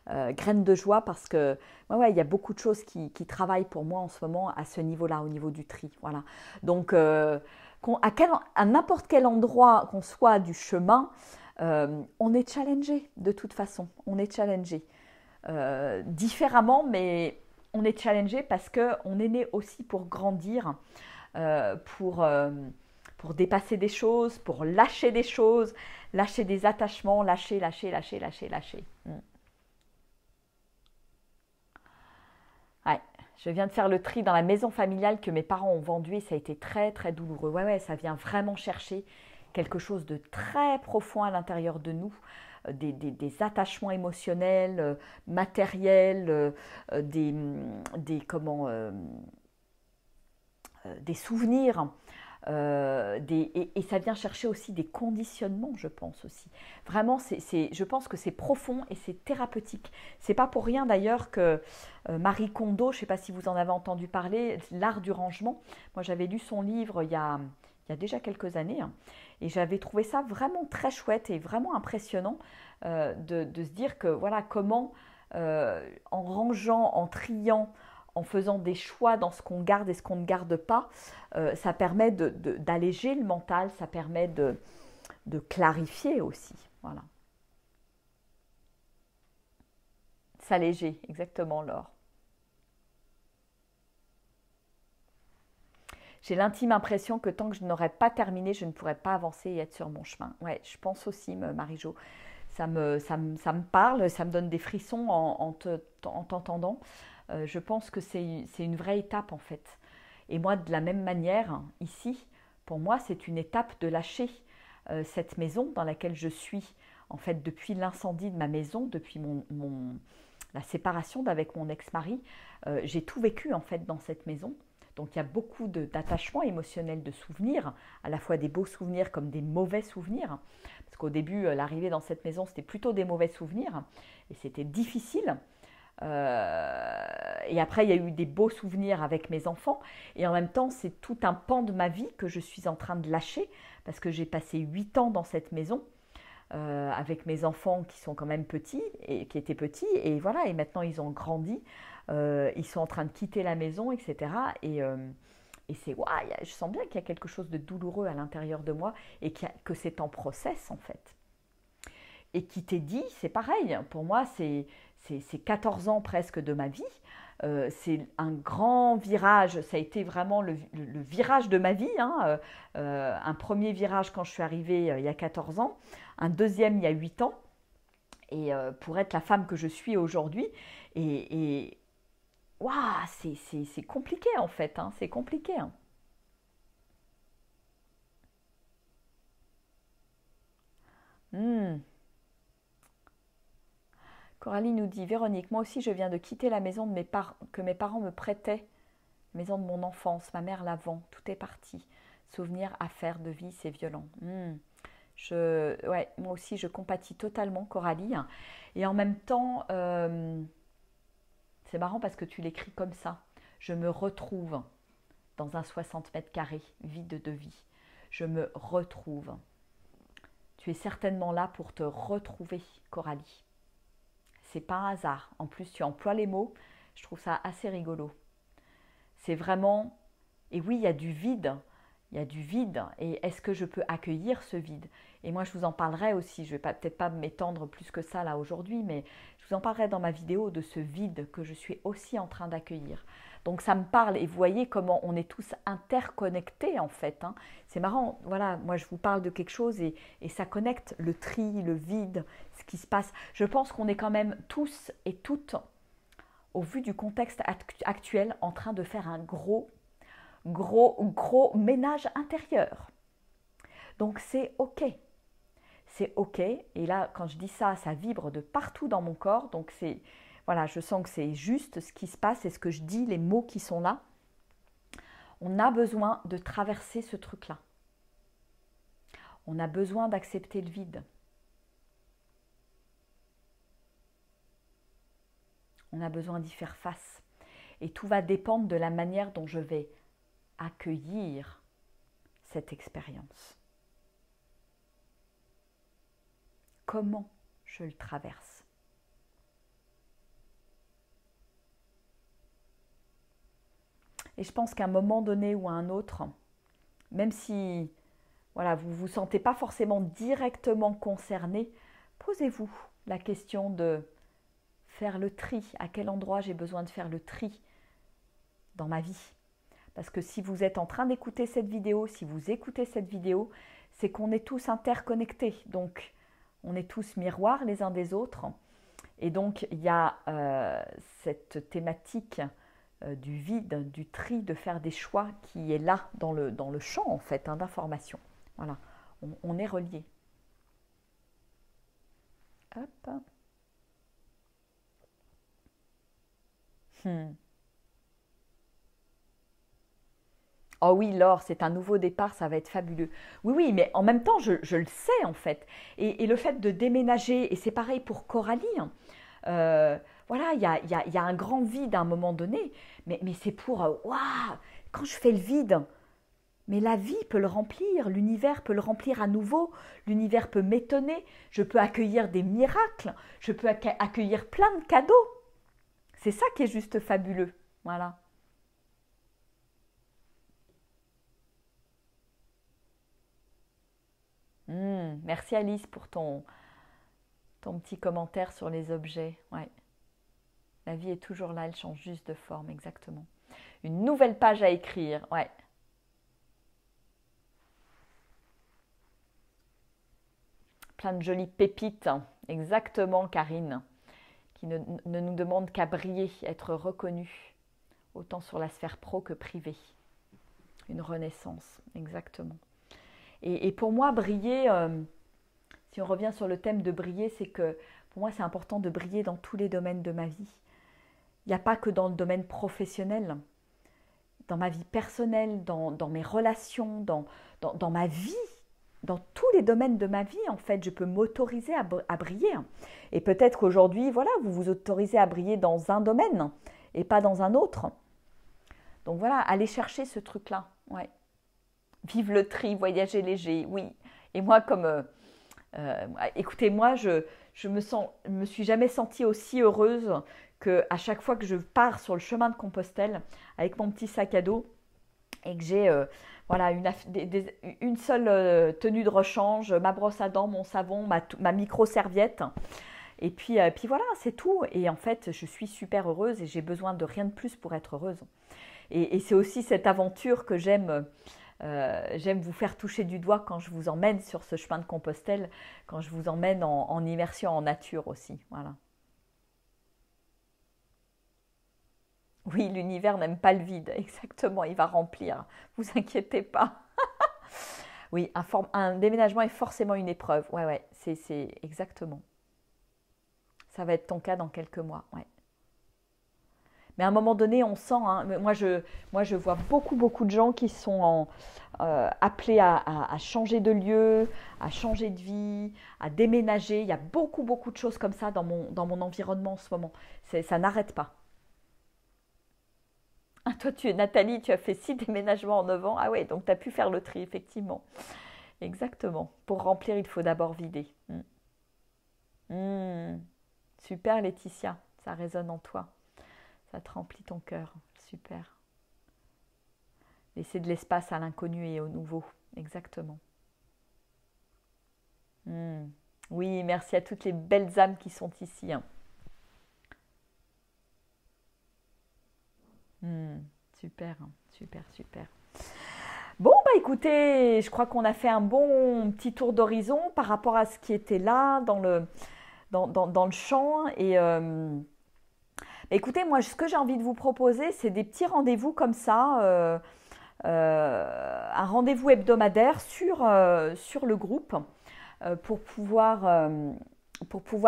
Graines de joie, parce que ouais, il y a beaucoup de choses qui travaillent pour moi en ce moment à ce niveau-là, au niveau du tri. Voilà. Donc, à n'importe quel endroit qu'on soit du chemin, on est challengé de toute façon. On est challengé différemment, mais on est challengé parce qu'on est né aussi pour grandir, pour dépasser des choses, pour lâcher des choses, lâcher des attachements, lâcher. Ouais, je viens de faire le tri dans la maison familiale que mes parents ont vendue et ça a été très très douloureux. Ouais, ça vient vraiment chercher quelque chose de très profond à l'intérieur de nous, des attachements émotionnels, matériels, des souvenirs. Et ça vient chercher aussi des conditionnements, je pense aussi. Vraiment, je pense que c'est profond et c'est thérapeutique. C'est pas pour rien d'ailleurs que Marie Kondo, je ne sais pas si vous en avez entendu parler, L'art du rangement. Moi, j'avais lu son livre il y a déjà quelques années, hein, et j'avais trouvé ça vraiment très chouette et vraiment impressionnant de se dire que voilà comment en rangeant, en triant, en faisant des choix dans ce qu'on garde et ce qu'on ne garde pas, ça permet d'alléger le mental, ça permet de clarifier aussi. Voilà. S'alléger, exactement, Laure. J'ai l'intime impression que tant que je n'aurai pas terminé, je ne pourrai pas avancer et être sur mon chemin. Ouais, je pense aussi, Marie-Jo. Ça me parle, ça me donne des frissons en t'entendant. Je pense que c'est une vraie étape en fait. Et moi, de la même manière, ici, pour moi, c'est une étape de lâcher cette maison dans laquelle je suis. En fait, depuis l'incendie de ma maison, depuis la séparation d'avec mon ex-mari, j'ai tout vécu en fait dans cette maison. Donc il y a beaucoup d'attachements émotionnels, de souvenirs, à la fois des beaux souvenirs comme des mauvais souvenirs. Parce qu'au début, l'arrivée dans cette maison, c'était plutôt des mauvais souvenirs. Et c'était difficile. Et après, il y a eu des beaux souvenirs avec mes enfants. Et en même temps, c'est tout un pan de ma vie que je suis en train de lâcher. Parce que j'ai passé 8 ans dans cette maison. Avec mes enfants qui sont quand même petits et qui étaient petits, et voilà, et maintenant ils ont grandi, ils sont en train de quitter la maison, etc. Et c'est, waouh, je sens bien qu'il y a quelque chose de douloureux à l'intérieur de moi et que c'est en process en fait. Et qui t'est dit, c'est pareil, pour moi c'est 14 ans presque de ma vie. C'est un grand virage, ça a été vraiment le virage de ma vie, hein. Un premier virage quand je suis arrivée il y a 14 ans, un deuxième il y a 8 ans, et pour être la femme que je suis aujourd'hui, et waouh, c'est compliqué en fait, hein, c'est compliqué. Hein. Hmm. Coralie nous dit, Véronique, moi aussi je viens de quitter la maison que mes parents me prêtaient, maison de mon enfance, ma mère la vend, tout est parti. Souvenirs, affaires de vie, c'est violent. Ouais, moi aussi je compatis totalement, Coralie. Et en même temps, c'est marrant parce que tu l'écris comme ça. Je me retrouve dans un 60 mètres carrés, vide de vie. Je me retrouve. Tu es certainement là pour te retrouver, Coralie. C'est pas un hasard. En plus, tu emploies les mots. Je trouve ça assez rigolo. C'est vraiment... Et oui, il y a du vide. Il y a du vide. Et est-ce que je peux accueillir ce vide? Et moi, je vous en parlerai aussi. Je ne vais peut-être pas m'étendre plus que ça là aujourd'hui, mais je vous en parlerai dans ma vidéo de ce vide que je suis aussi en train d'accueillir. Donc ça me parle et vous voyez comment on est tous interconnectés en fait. Hein. C'est marrant, voilà, moi je vous parle de quelque chose et ça connecte le tri, le vide, ce qui se passe. Je pense qu'on est quand même tous et toutes, au vu du contexte actuel, en train de faire un gros ménage intérieur. Donc c'est ok. C'est ok. Et là, quand je dis ça, ça vibre de partout dans mon corps. Donc c'est... Voilà, je sens que c'est juste ce qui se passe, c'est ce que je dis, les mots qui sont là. On a besoin de traverser ce truc-là. On a besoin d'accepter le vide. On a besoin d'y faire face. Et tout va dépendre de la manière dont je vais accueillir cette expérience. Comment je le traverse. Et je pense qu'à un moment donné ou à un autre, même si voilà, vous ne vous sentez pas forcément directement concerné, posez-vous la question de faire le tri. À quel endroit j'ai besoin de faire le tri dans ma vie? Parce que si vous êtes en train d'écouter cette vidéo, si vous écoutez cette vidéo, c'est qu'on est tous interconnectés. Donc, on est tous miroirs les uns des autres. Et donc, il y a cette thématique du vide, du tri, de faire des choix qui est là dans le champ en fait d'information. Voilà, on est reliés. Hop. Oh oui, Laure, c'est un nouveau départ, ça va être fabuleux. Oui, oui, mais en même temps, je le sais en fait. Et le fait de déménager, et c'est pareil pour Coralie, hein, voilà, il y a un grand vide à un moment donné, mais c'est pour, waouh, quand je fais le vide, mais la vie peut le remplir, l'univers peut le remplir à nouveau, l'univers peut m'étonner, je peux accueillir des miracles, je peux accueillir plein de cadeaux. C'est ça qui est juste fabuleux, voilà. Merci Alice pour ton petit commentaire sur les objets. Ouais. La vie est toujours là, elle change juste de forme, exactement. Une nouvelle page à écrire, ouais. Plein de jolies pépites, exactement Karine, qui ne nous demandent qu'à briller, être reconnus, autant sur la sphère pro que privée. Une renaissance, exactement. Et pour moi, briller, si on revient sur le thème de briller, c'est que pour moi, c'est important de briller dans tous les domaines de ma vie. Il n'y a pas que dans le domaine professionnel, dans ma vie personnelle, dans mes relations, dans ma vie, dans tous les domaines de ma vie, en fait, je peux m'autoriser à briller. Et peut-être qu'aujourd'hui, voilà, vous vous autorisez à briller dans un domaine et pas dans un autre. Donc voilà, allez chercher ce truc-là. Ouais. Vive le tri, voyager léger, oui. Et moi, comme... écoutez, moi, je me suis jamais sentie aussi heureuse qu'à chaque fois que je pars sur le chemin de Compostelle avec mon petit sac à dos et que j'ai voilà, une seule tenue de rechange, ma brosse à dents, mon savon, ma micro-serviette. Et puis voilà, c'est tout. Et en fait, je suis super heureuse et j'ai besoin de rien de plus pour être heureuse. Et c'est aussi cette aventure que j'aime vous faire toucher du doigt quand je vous emmène sur ce chemin de Compostelle, quand je vous emmène en immersion en nature aussi. Voilà. Oui, l'univers n'aime pas le vide, exactement, il va remplir, vous inquiétez pas. Oui, un déménagement est forcément une épreuve, ouais, c'est exactement. Ça va être ton cas dans quelques mois, ouais. Mais à un moment donné, on sent, hein, moi je vois beaucoup de gens qui sont appelés à changer de lieu, à changer de vie, à déménager. Il y a beaucoup de choses comme ça dans mon environnement en ce moment. Ça n'arrête pas. Ah, toi, Nathalie, tu as fait 6 déménagements en 9 ans. Ah ouais, donc tu as pu faire le tri, effectivement. Exactement. Pour remplir, il faut d'abord vider. Super, Laetitia. Ça résonne en toi. Ça te remplit ton cœur. Super. Laisser de l'espace à l'inconnu et au nouveau. Exactement. Oui, merci à toutes les belles âmes qui sont ici. Super. Bon, bah écoutez, je crois qu'on a fait un bon petit tour d'horizon par rapport à ce qui était là dans le champ. Et écoutez, moi, ce que j'ai envie de vous proposer, c'est des petits rendez-vous comme ça, un rendez-vous hebdomadaire sur le groupe pour pouvoir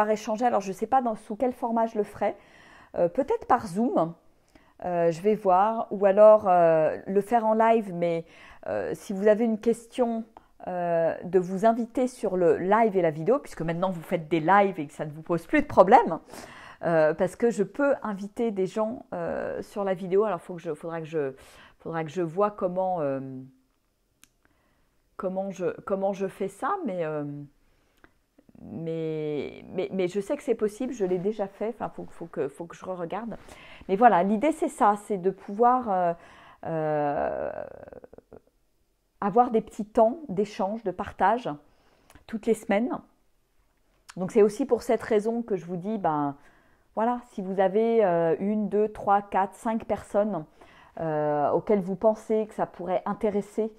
échanger. Alors, je ne sais pas sous quel format je le ferai. Peut-être par Zoom. Je vais voir, ou alors le faire en live, mais si vous avez une question, de vous inviter sur le live et la vidéo, puisque maintenant vous faites des lives et que ça ne vous pose plus de problème, parce que je peux inviter des gens sur la vidéo. Alors, faudra que je vois comment je fais ça, mais je sais que c'est possible, je l'ai déjà fait, enfin, faut que je regarde. Mais voilà, l'idée c'est ça, c'est de pouvoir avoir des petits temps d'échange, de partage toutes les semaines. Donc c'est aussi pour cette raison que je vous dis, ben voilà, si vous avez une, deux, trois, quatre, cinq personnes auxquelles vous pensez que ça pourrait intéresser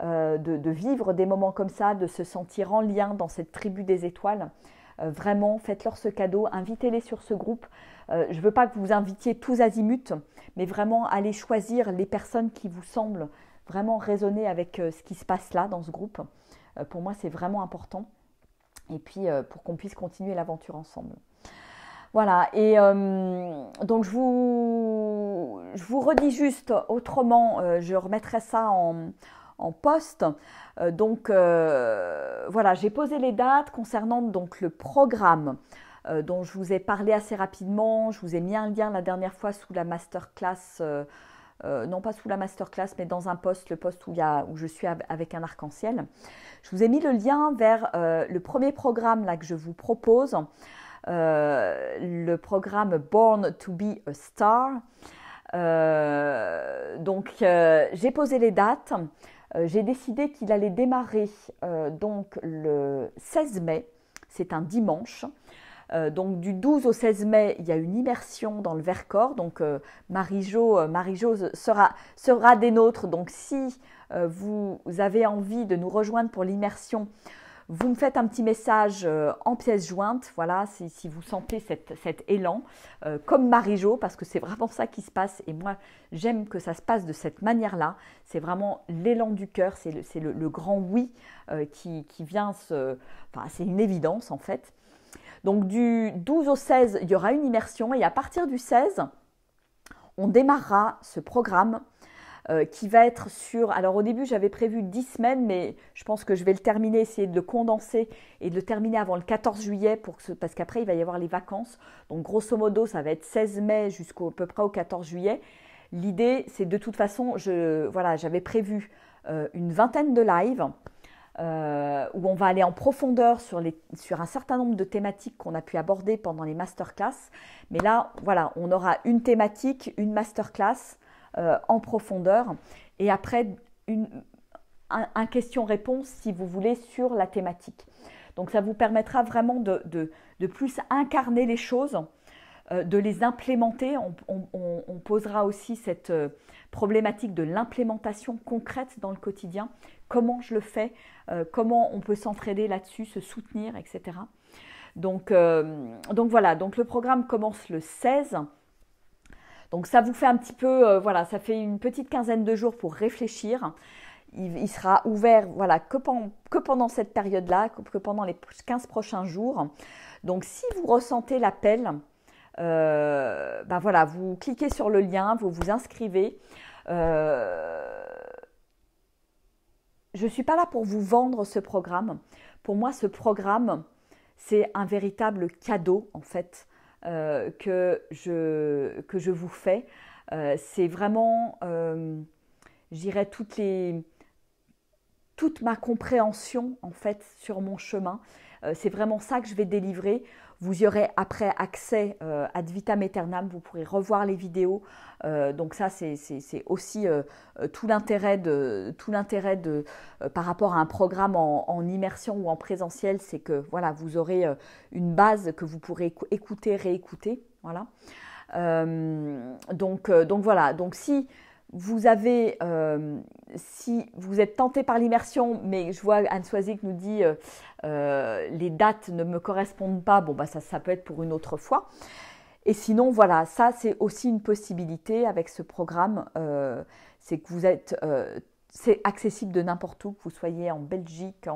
de vivre des moments comme ça, de se sentir en lien dans cette tribu des étoiles, vraiment faites-leur ce cadeau, invitez-les sur ce groupe. Je ne veux pas que vous invitiez tous azimuts, mais vraiment allez choisir les personnes qui vous semblent vraiment résonner avec ce qui se passe là dans ce groupe. Pour moi, c'est vraiment important. Et puis, pour qu'on puisse continuer l'aventure ensemble. Voilà, et donc je vous redis juste autrement, je remettrai ça en post. Donc voilà, j'ai posé les dates concernant donc le programme dont je vous ai parlé assez rapidement. Je vous ai mis un lien la dernière fois sous la masterclass, non pas sous la masterclass, mais dans un post, le post où je suis avec un arc-en-ciel. Je vous ai mis le lien vers le premier programme là que je vous propose. Le programme Born to be a Star. Donc j'ai posé les dates. J'ai décidé qu'il allait démarrer donc le 16 mai. C'est un dimanche. Donc du 12 au 16 mai, il y a une immersion dans le Vercors. Donc Marie-Jo sera des nôtres. Donc si vous avez envie de nous rejoindre pour l'immersion, vous me faites un petit message en pièce jointe, voilà, si vous sentez cet élan, comme Marie-Jo, parce que c'est vraiment ça qui se passe. Et moi, j'aime que ça se passe de cette manière-là. C'est vraiment l'élan du cœur, c'est le grand oui qui vient Enfin, c'est une évidence en fait. Donc du 12 au 16, il y aura une immersion. Et à partir du 16, on démarrera ce programme qui va être sur… Alors au début, j'avais prévu 10 semaines, mais je pense que je vais le terminer, essayer de le condenser et de le terminer avant le 14 juillet, parce qu'après, il va y avoir les vacances. Donc grosso modo, ça va être 16 mai jusqu'à peu près au 14 juillet. L'idée, c'est de toute façon, j'avais prévu une vingtaine de lives où on va aller en profondeur sur un certain nombre de thématiques qu'on a pu aborder pendant les masterclass. Mais là, voilà, on aura une thématique, une masterclass en profondeur et après un question-réponse si vous voulez sur la thématique. Donc ça vous permettra vraiment de plus incarner les choses, de les implémenter. On posera aussi cette problématique de l'implémentation concrète dans le quotidien. Comment je le fais, comment on peut s'entraider là-dessus, se soutenir, etc. Donc voilà, donc le programme commence le 16. Donc ça vous fait un petit peu, ça fait une petite quinzaine de jours pour réfléchir. Il sera ouvert que pendant cette période-là, que pendant les 15 prochains jours. Donc si vous ressentez l'appel, vous cliquez sur le lien, vous vous inscrivez. Je ne suis pas là pour vous vendre ce programme. Pour moi, ce programme, c'est un véritable cadeau en fait. Que je vous fais. C'est vraiment, je dirais, toute ma compréhension en fait sur mon chemin. C'est vraiment ça que je vais délivrer. Vous y aurez après accès ad vitam aeternam, vous pourrez revoir les vidéos. Donc ça, c'est aussi tout l'intérêt par rapport à un programme en immersion ou en présentiel, c'est que voilà, vous aurez une base que vous pourrez écouter, réécouter. Voilà. Donc voilà. Donc si vous êtes tenté par l'immersion, mais je vois Anne Soisy qui nous dit les dates ne me correspondent pas, bon bah ça peut être pour une autre fois. Et sinon voilà, ça c'est aussi une possibilité avec ce programme, c'est que c'est accessible de n'importe où, que vous soyez en Belgique,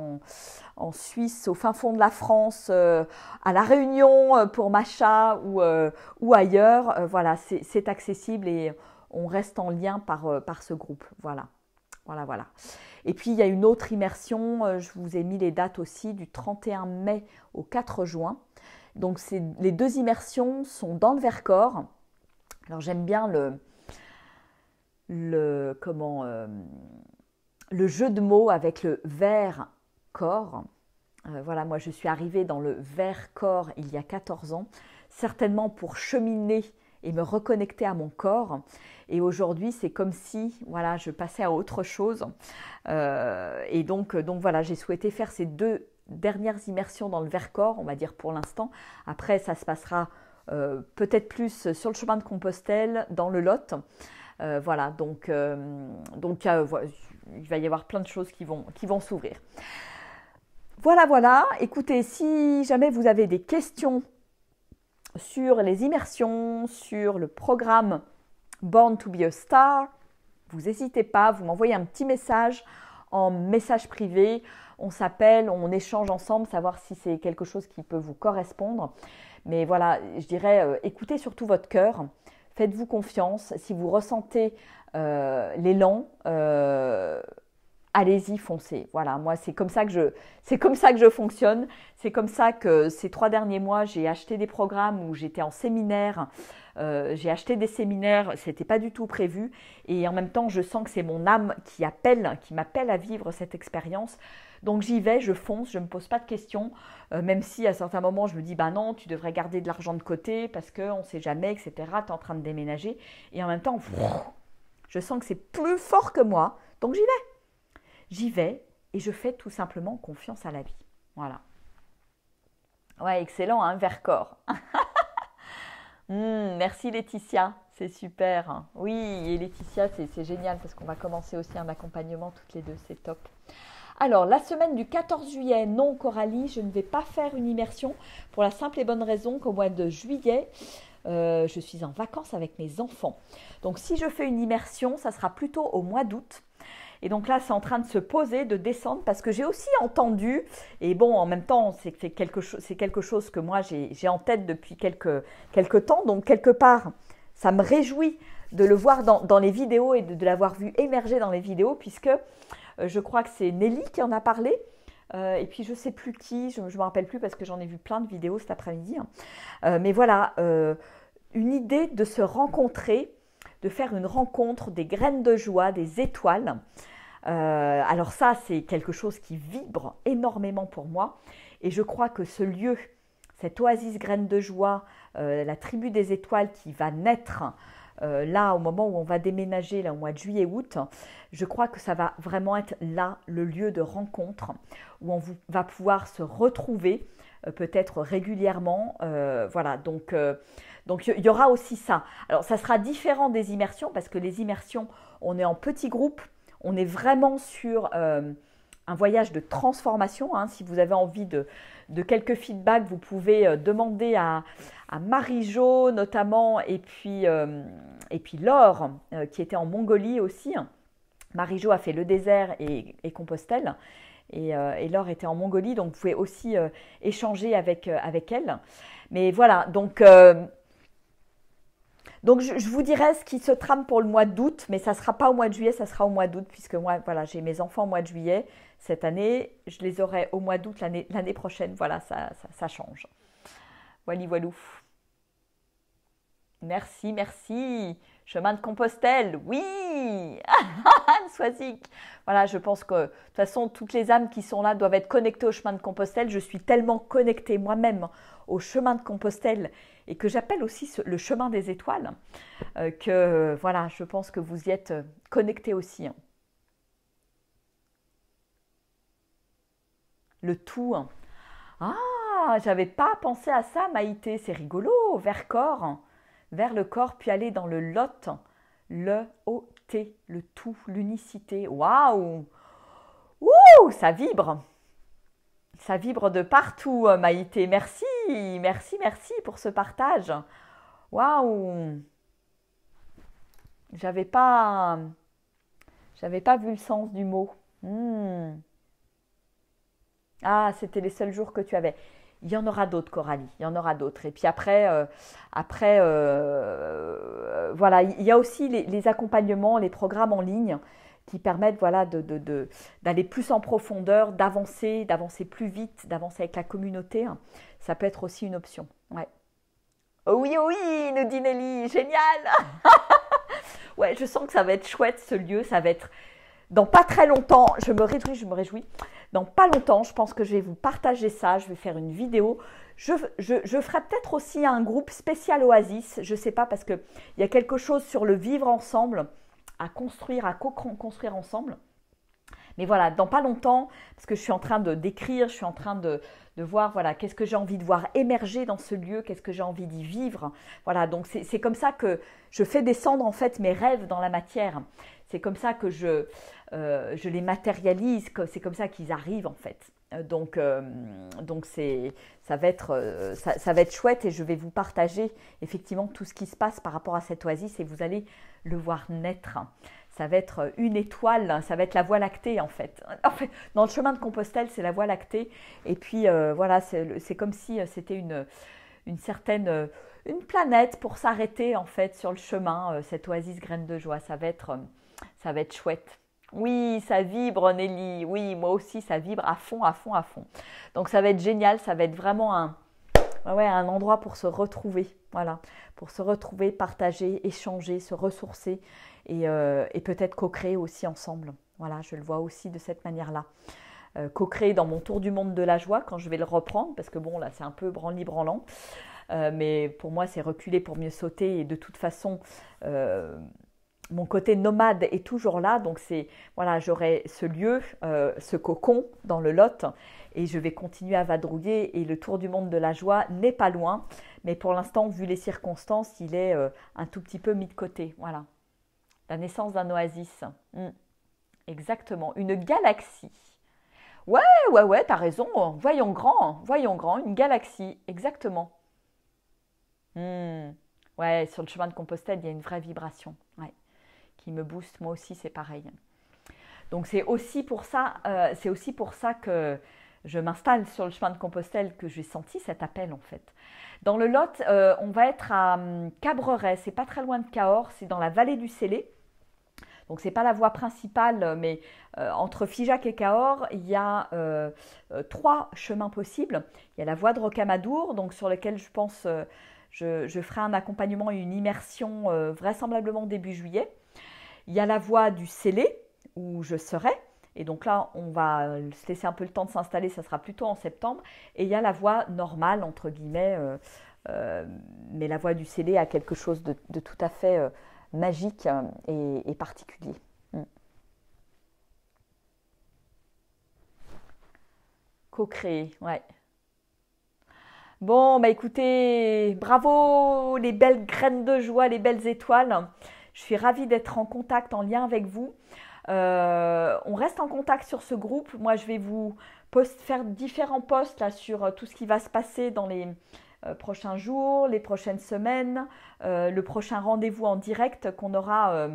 en Suisse, au fin fond de la France, à La Réunion pour Macha ou ailleurs. Voilà, c'est accessible et on reste en lien par ce groupe. Voilà. Et puis, il y a une autre immersion. Je vous ai mis les dates aussi du 31 mai au 4 juin. Donc les 2 immersions sont dans le Vercors. Alors j'aime bien le jeu de mots avec le Vercors. Voilà, moi je suis arrivée dans le Vercors il y a 14 ans, certainement pour cheminer et me reconnecter à mon corps. Et aujourd'hui, c'est comme si voilà, je passais à autre chose. Et donc voilà, j'ai souhaité faire ces 2 dernières immersions dans le Vercors, on va dire pour l'instant. Après, ça se passera peut-être plus sur le chemin de Compostelle, dans le Lot. Voilà, donc il va y avoir plein de choses qui vont s'ouvrir. Voilà. Écoutez, si jamais vous avez des questions sur les immersions, sur le programme Born to be a Star, vous n'hésitez pas, vous m'envoyez un petit message en message privé. On s'appelle, on échange ensemble, savoir si c'est quelque chose qui peut vous correspondre. Mais voilà, je dirais, écoutez surtout votre cœur, faites-vous confiance. Si vous ressentez l'élan, allez-y, foncez. Voilà, moi c'est comme ça que je fonctionne. C'est comme ça que ces 3 derniers mois, j'ai acheté des programmes où j'étais en séminaire. J'ai acheté des séminaires, c'était pas du tout prévu. Et en même temps, je sens que c'est mon âme qui m'appelle à vivre cette expérience. Donc j'y vais, je fonce, je ne me pose pas de questions. Même si à certains moments, je me dis, bah non, tu devrais garder de l'argent de côté parce qu'on ne sait jamais, etc. Tu es en train de déménager. Et en même temps, je sens que c'est plus fort que moi. Donc j'y vais. J'y vais et je fais tout simplement confiance à la vie. Voilà. Ouais, excellent, hein, Vercors. Merci Laetitia, c'est super. Oui, et Laetitia, c'est génial parce qu'on va commencer aussi un accompagnement toutes les 2, c'est top. Alors, la semaine du 14 juillet, non Coralie, je ne vais pas faire une immersion pour la simple et bonne raison qu'au mois de juillet, je suis en vacances avec mes enfants. Donc, si je fais une immersion, ça sera plutôt au mois d'août. Et donc là, c'est en train de se poser, de descendre, parce que j'ai aussi entendu, et bon, en même temps, c'est quelque chose que moi, j'ai en tête depuis quelques temps. Donc, quelque part, ça me réjouit de le voir dans les vidéos et de l'avoir vu émerger dans les vidéos, puisque je crois que c'est Nelly qui en a parlé. Et puis, je ne sais plus qui, je ne me rappelle plus parce que j'en ai vu plein de vidéos cet après-midi. Mais voilà, une idée de se rencontrer, de faire une rencontre des graines de joie, des étoiles. Alors ça, c'est quelque chose qui vibre énormément pour moi. Et je crois que ce lieu, cette oasis graines de joie, la tribu des étoiles qui va naître là au moment où on va déménager, là au mois de juillet-août, je crois que ça va vraiment être là le lieu de rencontre où on va pouvoir se retrouver peut-être régulièrement. Voilà, donc il y aura aussi ça. Alors ça sera différent des immersions parce que les immersions, on est en petits groupes, on est vraiment sur un voyage de transformation. Hein. Si vous avez envie de quelques feedbacks, vous pouvez demander à Marie-Jo notamment et puis Laure qui était en Mongolie aussi. Marie-Jo a fait le désert et Compostelle. Et Laure était en Mongolie, donc vous pouvez aussi échanger avec elle. Mais voilà, donc je vous dirai ce qui se trame pour le mois d'août, mais ça ne sera pas au mois de juillet, ça sera au mois d'août, puisque moi, voilà, j'ai mes enfants au mois de juillet cette année, je les aurai au mois d'août l'année prochaine. Voilà, ça change. Voilou. Merci. Chemin de Compostelle, oui. Anne Soisic. Voilà, je pense que de toute façon, toutes les âmes qui sont là doivent être connectées au chemin de Compostelle. Je suis tellement connectée moi-même au chemin de Compostelle et que j'appelle aussi le chemin des étoiles que voilà, je pense que vous y êtes connectés aussi. Hein. Le tout. Hein. Ah, j'avais pas pensé à ça, Maïté. C'est rigolo, Vercors. Vers le corps, puis aller dans le Lot, le O-T, le tout, l'unicité. Waouh! Ouh, ça vibre! Ça vibre de partout, Maïté. Merci pour ce partage. Waouh! J'avais pas vu le sens du mot. Ah, c'était les seuls jours que tu avais. Il y en aura d'autres, Coralie, il y en aura d'autres. Et puis après voilà, il y a aussi les accompagnements, les programmes en ligne qui permettent voilà, d'aller plus en profondeur, d'avancer plus vite, d'avancer avec la communauté. Ça peut être aussi une option. Ouais. Oh oui, oh oui, nous dit Nelly, génial. Ouais, je sens que ça va être chouette ce lieu, ça va être dans pas très longtemps, je me réjouis. Dans pas longtemps, je pense que je vais vous partager ça, je vais faire une vidéo. Je ferai peut-être aussi un groupe spécial Oasis, je ne sais pas, parce qu'il y a quelque chose sur le vivre ensemble, à construire, à co-construire ensemble. Mais voilà, dans pas longtemps, parce que je suis en train d'écrire, je suis en train de voir, voilà, qu'est-ce que j'ai envie de voir émerger dans ce lieu, qu'est-ce que j'ai envie d'y vivre. Voilà, donc c'est comme ça que je fais descendre en fait mes rêves dans la matière. C'est comme ça que je les matérialise, c'est comme ça qu'ils arrivent en fait. Donc ça va être chouette et je vais vous partager effectivement tout ce qui se passe par rapport à cette oasis et vous allez le voir naître. Ça va être une étoile, ça va être la Voie lactée en fait. En fait, dans le chemin de Compostelle, c'est la Voie lactée. Et puis voilà, c'est comme si c'était une certaine une planète pour s'arrêter en fait sur le chemin, cette oasis graine de joie. Ça va être chouette. Oui, ça vibre Nelly. Oui, moi aussi, ça vibre à fond, à fond, à fond. Donc ça va être génial, ça va être vraiment un endroit pour se retrouver. Voilà, pour se retrouver, partager, échanger, se ressourcer et peut-être co-créer aussi ensemble. Voilà, je le vois aussi de cette manière-là. Co-créer dans mon tour du monde de la joie quand je vais le reprendre, parce que bon, là, c'est un peu branli-branlant. Mais pour moi, c'est reculer pour mieux sauter. Et de toute façon, mon côté nomade est toujours là. Donc, voilà, j'aurai ce lieu, ce cocon dans le Lot. Et je vais continuer à vadrouiller. Et le tour du monde de la joie n'est pas loin. Mais pour l'instant, vu les circonstances, il est un tout petit peu mis de côté. Voilà. La naissance d'un oasis. Exactement. Une galaxie. Ouais, t'as raison. Voyons grand, une galaxie. Exactement. Ouais, sur le chemin de Compostelle, il y a une vraie vibration. Ouais, qui me booste. Moi aussi, c'est pareil. Donc, c'est aussi pour ça que je m'installe sur le chemin de Compostelle, que j'ai senti cet appel en fait. Dans le Lot, on va être à Cabreret, c'est pas très loin de Cahors, c'est dans la vallée du Célé. Donc c'est pas la voie principale, mais entre Figeac et Cahors, il y a 3 chemins possibles. Il y a la voie de Rocamadour, donc sur laquelle je pense je ferai un accompagnement et une immersion vraisemblablement début juillet. Il y a la voie du Célé, où je serai. Et donc là, on va se laisser un peu le temps de s'installer, ça sera plutôt en septembre. Et il y a la voie normale, entre guillemets, mais la voie du Célé a quelque chose de tout à fait magique et particulier. Co-créer, ouais. Bon, bah écoutez, bravo les belles graines de joie, les belles étoiles. Je suis ravie d'être en contact, en lien avec vous. On reste en contact sur ce groupe. Moi, je vais vous faire différents posts là, sur tout ce qui va se passer dans les prochains jours, les prochaines semaines, le prochain rendez-vous en direct qu'on aura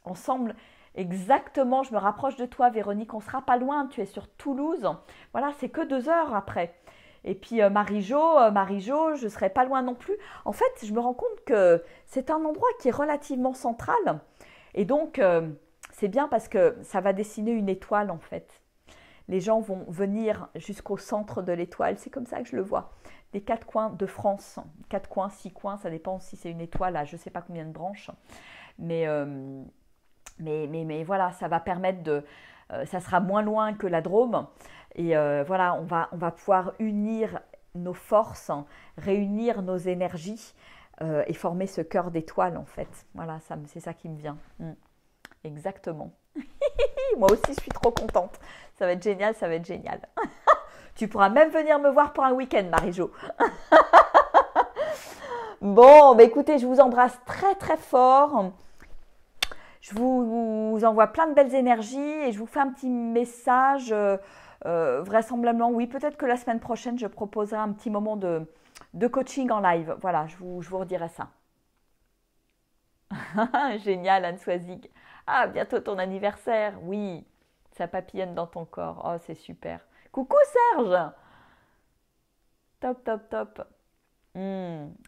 ensemble. Exactement, je me rapproche de toi, Véronique. On ne sera pas loin. Tu es sur Toulouse. Voilà, c'est que 2 heures après. Et puis Marie-Jo, je ne serai pas loin non plus. En fait, je me rends compte que c'est un endroit qui est relativement central. Et donc, c'est bien parce que ça va dessiner une étoile en fait. Les gens vont venir jusqu'au centre de l'étoile. C'est comme ça que je le vois. Des 4 coins de France. 4 coins, 6 coins, ça dépend si c'est une étoile à je ne sais pas combien de branches. Mais voilà, ça va permettre ça sera moins loin que la Drôme. Et voilà, on va pouvoir unir nos forces, réunir nos énergies et former ce cœur d'étoile en fait. Voilà, c'est ça qui me vient. Exactement. Moi aussi, je suis trop contente. Ça va être génial, ça va être génial. Tu pourras même venir me voir pour un week-end, Marie-Jo. Bon, bah écoutez, je vous embrasse très très fort. Je vous envoie plein de belles énergies et je vous fais un petit message. Vraisemblablement, oui, peut-être que la semaine prochaine, je proposerai un petit moment de coaching en live. Voilà, je vous redirai ça. Génial, Anne Soisig. Ah, bientôt ton anniversaire. Oui, ça papillonne dans ton corps. Oh, c'est super. Coucou Serge. Top, top, top.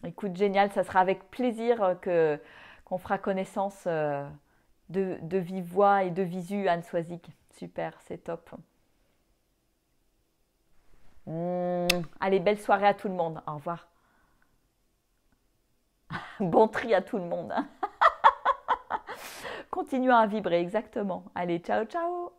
Écoute, génial, ça sera avec plaisir qu'on fera connaissance de vive voix et de visu, Anne Soisic. Super, c'est top. Allez, belle soirée à tout le monde. Au revoir. Bon tri à tout le monde. Continuons à vibrer, exactement. Allez, ciao, ciao.